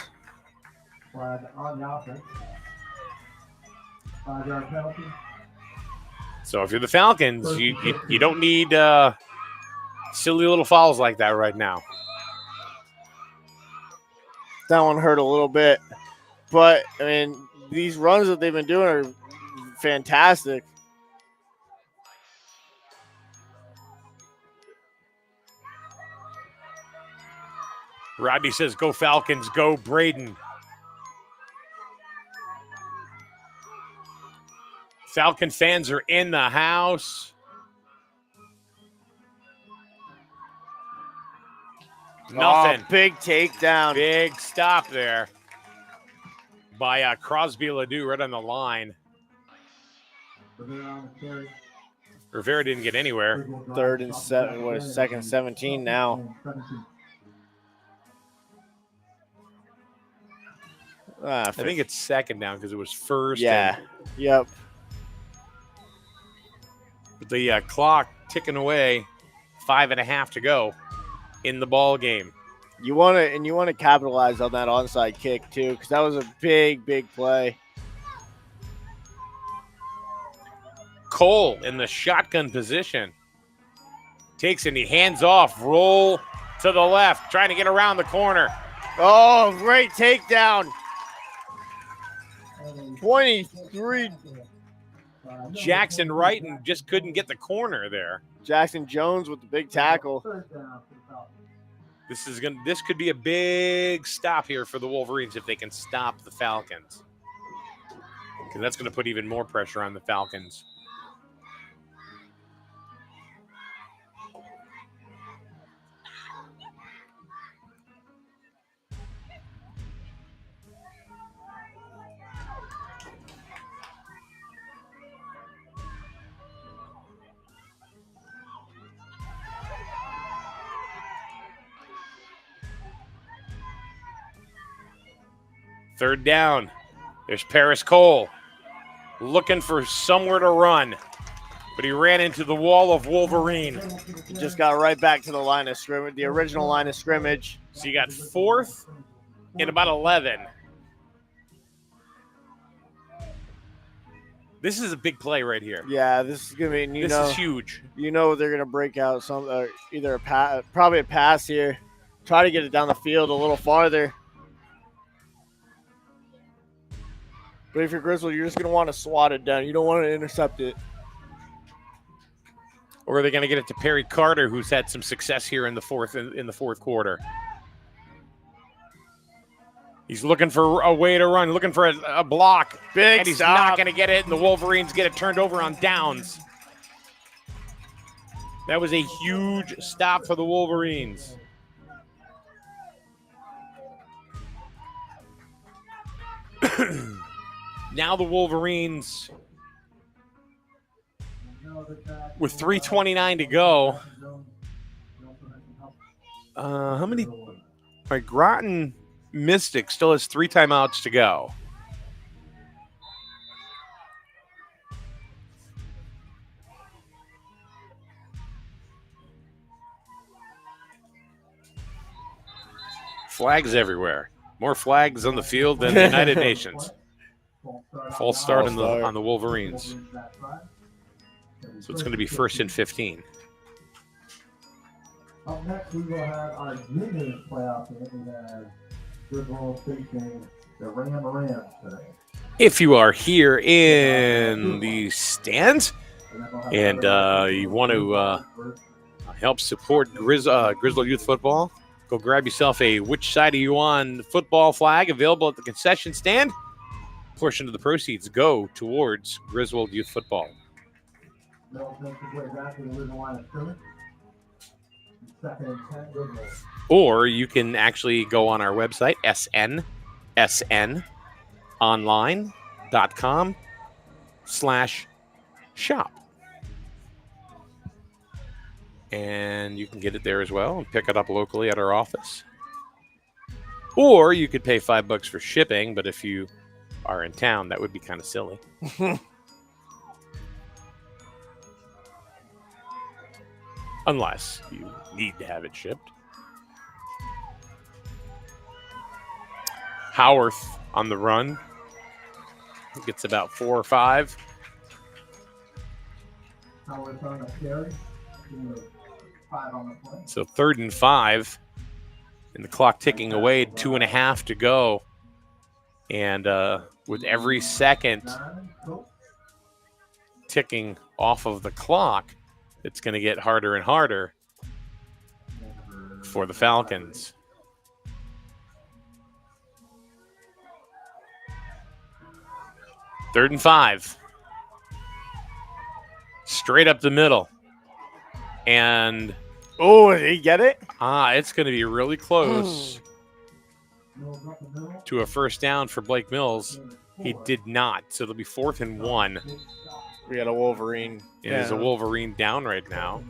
Flag on the offense. 5-yard penalty. So if you're the Falcons, you don't need silly little fouls like that right now. That one hurt a little bit. But, I mean, these runs that they've been doing are fantastic. Rodney says, go Falcons, go Braden. Falcon fans are in the house. Nothing. Oh, big takedown. Big stop there by Crosby Ledoux right on the line. Rivera didn't get anywhere. Third and second 17 now. I think it's second down because it was first. Yeah. Yep. But the clock ticking away, 5.5 to go in the ball game. You want to capitalize on that onside kick too, because that was a big play. Cole in the shotgun position takes and he hands off, roll to the left, trying to get around the corner. Oh, great takedown. 23. Jackson Wrighton just couldn't get the corner there. Jackson Jones with the big tackle. This could be a big stop here for the Wolverines if they can stop the Falcons. Because that's going to put even more pressure on the Falcons. Third down. There's Paris Cole looking for somewhere to run, but he ran into the wall of Wolverine. Just got right back to the line of scrimmage, the original line of scrimmage. So you got 4th and about 11. This is a big play right here. Yeah, this is gonna be. This is huge. You know they're gonna break out either a pass, probably a pass here. Try to get it down the field a little farther. But if you're Griswold, you're just going to want to swat it down. You don't want to intercept it. Or are they going to get it to Perry Carter, who's had some success here in the fourth quarter? He's looking for a way to run, looking for a block. Big and he's stop. not going to get it, and the Wolverines get it turned over on downs. That was a huge stop for the Wolverines. Now the Wolverines, with 3:29 to go. How many? All right, Groton Mystic still has 3 timeouts to go. Flags everywhere. More flags on the field than the United Nations. False start on the Wolverines. So it's going to be 1st and 15. Up next, we will have our junior playoff game. We have Griswold facing the Rams today. If you are here in the stands and you want to help support Griswold Youth Football, go grab yourself a Which Side Are You On football flag available at the concession stand. Portion of the proceeds go towards Griswold Youth Football. Or you can actually go on our website, snsonline.com/ shop. And you can get it there as well and pick it up locally at our office. Or you could pay $5 for shipping, but if you are in town, that would be kind of silly. Unless you need to have it shipped. Howarth on the run. Gets about 4 or 5. Howarth on the carry. 5 on the play. So 3rd and 5. And the clock ticking away, 2.5 to go. And with every second ticking off of the clock, it's going to get harder and harder for the Falcons. Third and 5. Straight up the middle. And oh, did he get it? it's going to be really close to a first down for Blake Mills. He did not. So it'll be 4th and 1. We got a Wolverine. And there's a Wolverine down right now.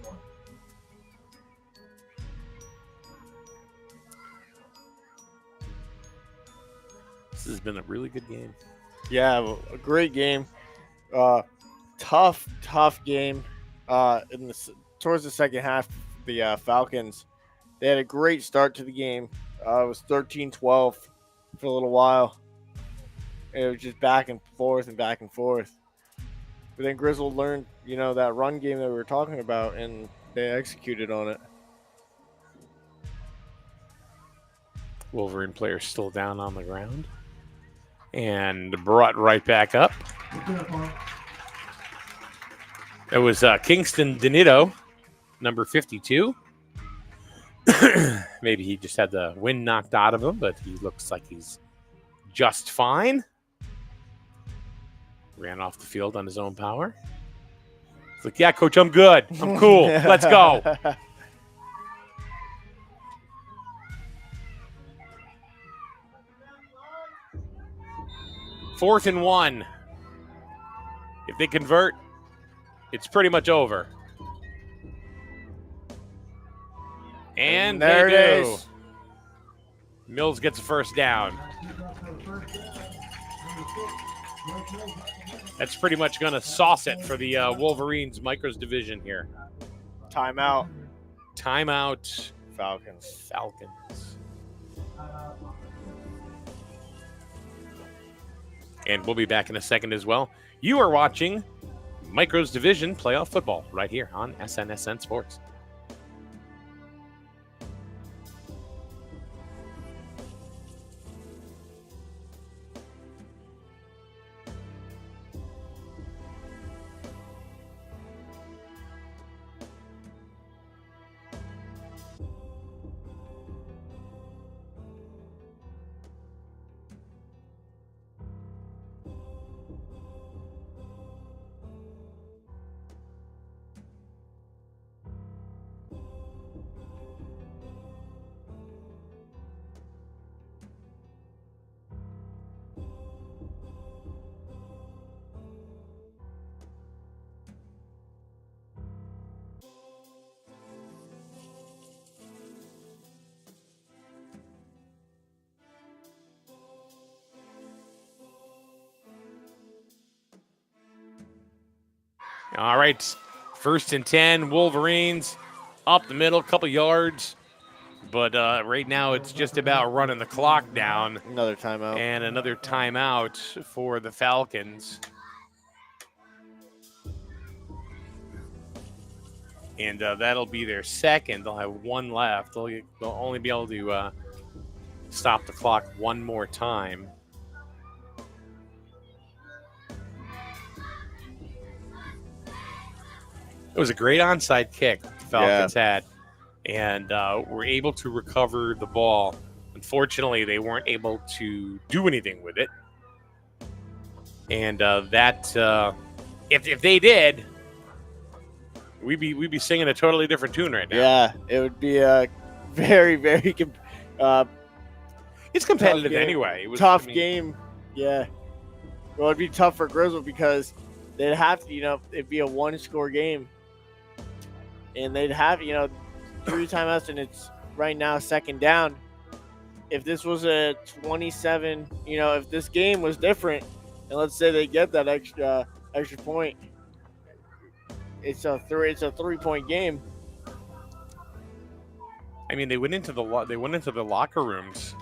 This has been a really good game. Yeah, a great game. Tough game. Towards the second half, the Falcons, they had a great start to the game. It was 13-12 for a little while. It was just back and forth and back and forth. But then Griswold learned, that run game that we were talking about, and they executed on it. Wolverine player still down on the ground. And brought right back up. It was Kingston Donito, number 52. Maybe he just had the wind knocked out of him, but he looks like he's just fine. Ran off the field on his own power. He's like, yeah, coach, I'm good. I'm cool. Let's go. Fourth and 1. If they convert, it's pretty much over. And there they it do. is. Mills gets a first down. That's pretty much going to sauce it for the Wolverines Micros division here. Timeout. Falcons. And we'll be back in a second as well. You are watching Micros Division Playoff Football right here on SNSN Sports. All right, 1st and 10, Wolverines up the middle, couple yards. But right now it's just about running the clock down. Another timeout. And another timeout for the Falcons. And that'll be their second. They'll have one left. They'll only be able to stop the clock one more time. It was a great onside kick the Falcons had, and were able to recover the ball. Unfortunately, they weren't able to do anything with it. And if they did, we'd be singing a totally different tune right now. Yeah, it would be a very, very it's competitive anyway. It was tough game. Yeah. Well, it'd be tough for Griswold because they'd have to, it'd be a 1-score game. And they'd have, 3 timeouts, and it's right now second down. If this was a 27, if this game was different, and let's say they get that extra point, it's a 3-point game. I mean, they went into the locker rooms.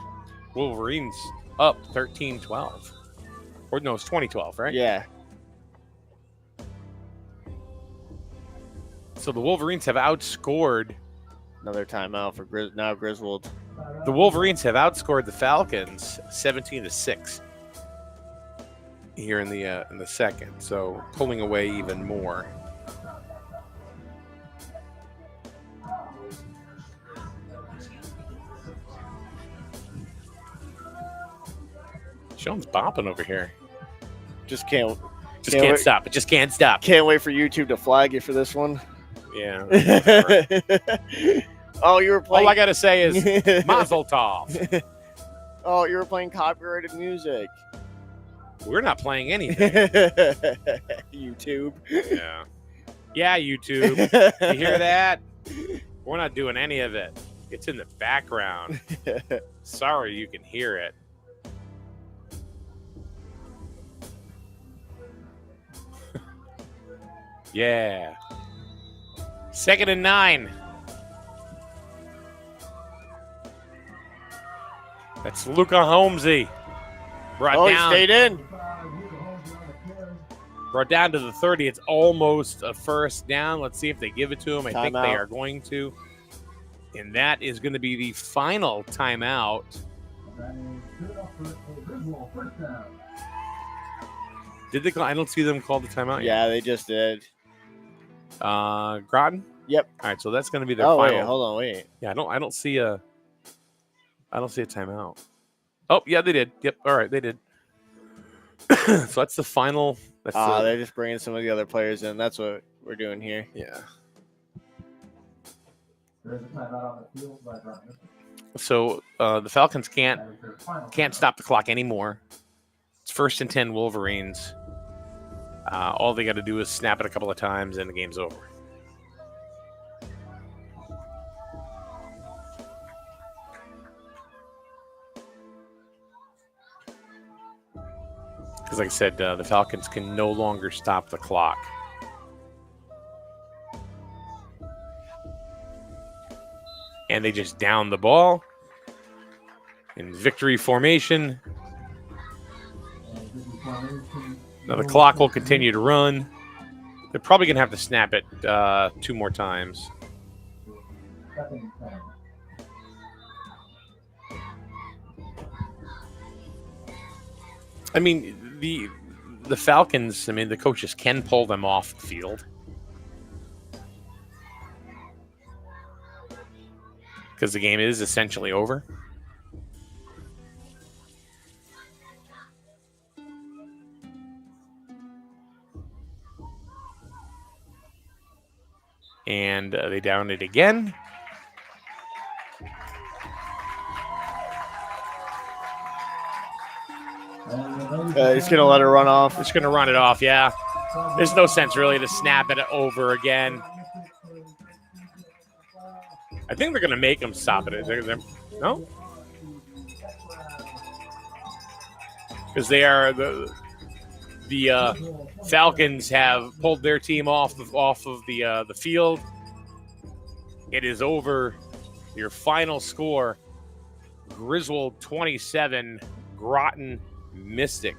Wolverines up 13-12. Or no, it's 20-12, right? Yeah. So the Wolverines have outscored. Another timeout for Griswold. The Wolverines have outscored the Falcons 17-6 here in the second. So pulling away even more. Sean's bopping over here. Just can't Stop. It just can't stop. Can't wait for YouTube to flag you for this one. Yeah. Oh, you were playing. All I gotta say is Mazel Tov. Oh, you were playing copyrighted music. We're not playing anything. YouTube. Yeah. Yeah, YouTube. You hear that? We're not doing any of it. It's in the background. Sorry you can hear it. Yeah. 2nd and 9. That's Luca Holmesy. He stayed in. Brought down to the 30. It's almost a first down. Let's see if they give it to him. I think they are going to. And that is going to be the final timeout. Did they call? I don't see them call the timeout yet. Yeah, they just did. Groton? Yep. All right, so that's going to be their final. final. Hold on, wait. Yeah, I don't see a timeout. Oh, yeah, they did. Yep. All right, they did. So that's the final. They're just bringing some of the other players in. That's what we're doing here. Yeah. There's a timeout on the field by Groton. So the Falcons can't stop the clock anymore. It's 1st and 10 Wolverines. All they got to do is snap it a couple of times, and the game's over. Because, like I said, the Falcons can no longer stop the clock. And they just down the ball in victory formation. Now the clock will continue to run. They're probably going to have to snap it 2 more times. I mean, the Falcons, the coaches can pull them off the field. Because the game is essentially over. And they downed it again. He's going to let it run off. It's going to run it off, yeah. There's no sense really to snap it over again. I think they're going to make them stop it. No? Because they are the Falcons have pulled their team off of the field. It is over. Your final score: Griswold 27, Groton Mystic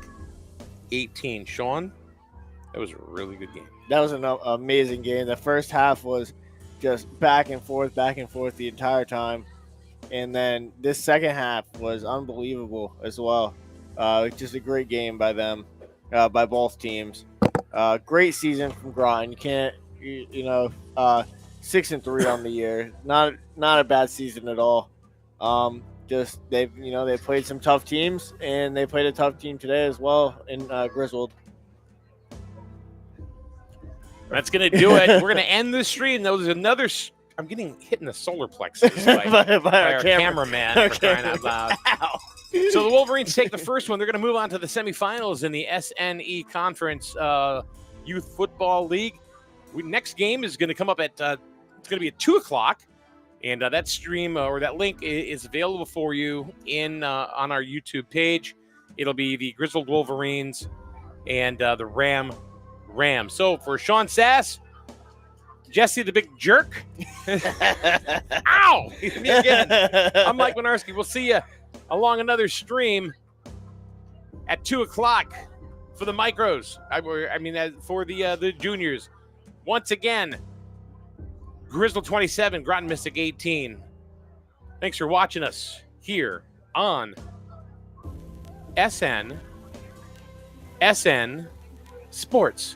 18. Sean, that was a really good game. That was an amazing game. The first half was just back and forth the entire time, and then this second half was unbelievable as well. Just a great game by them. By both teams. Great season from Groton. You can't, 6-3 on the year. Not a bad season at all. Just they played some tough teams, and they played a tough team today as well in Griswold. That's gonna do it. We're gonna end the stream. There was another. I'm getting hit in the solar plexus by our cameraman for crying out loud. So the Wolverines take the first one. They're going to move on to the semifinals in the SNE Conference. Youth Football League. Next game is going to come up at, it's going to be at 2 o'clock. And that stream or that link is available for you on our YouTube page. It'll be the Griswold Wolverines and the Rams. So for Sean Sass, Jesse the Big Jerk. Ow! Me again. I'm Mike Winarski. We'll see you along another stream at 2 o'clock for the micros. For the juniors. Once again, Griswold 27, Groton Mystic 18. Thanks for watching us here on SN Sports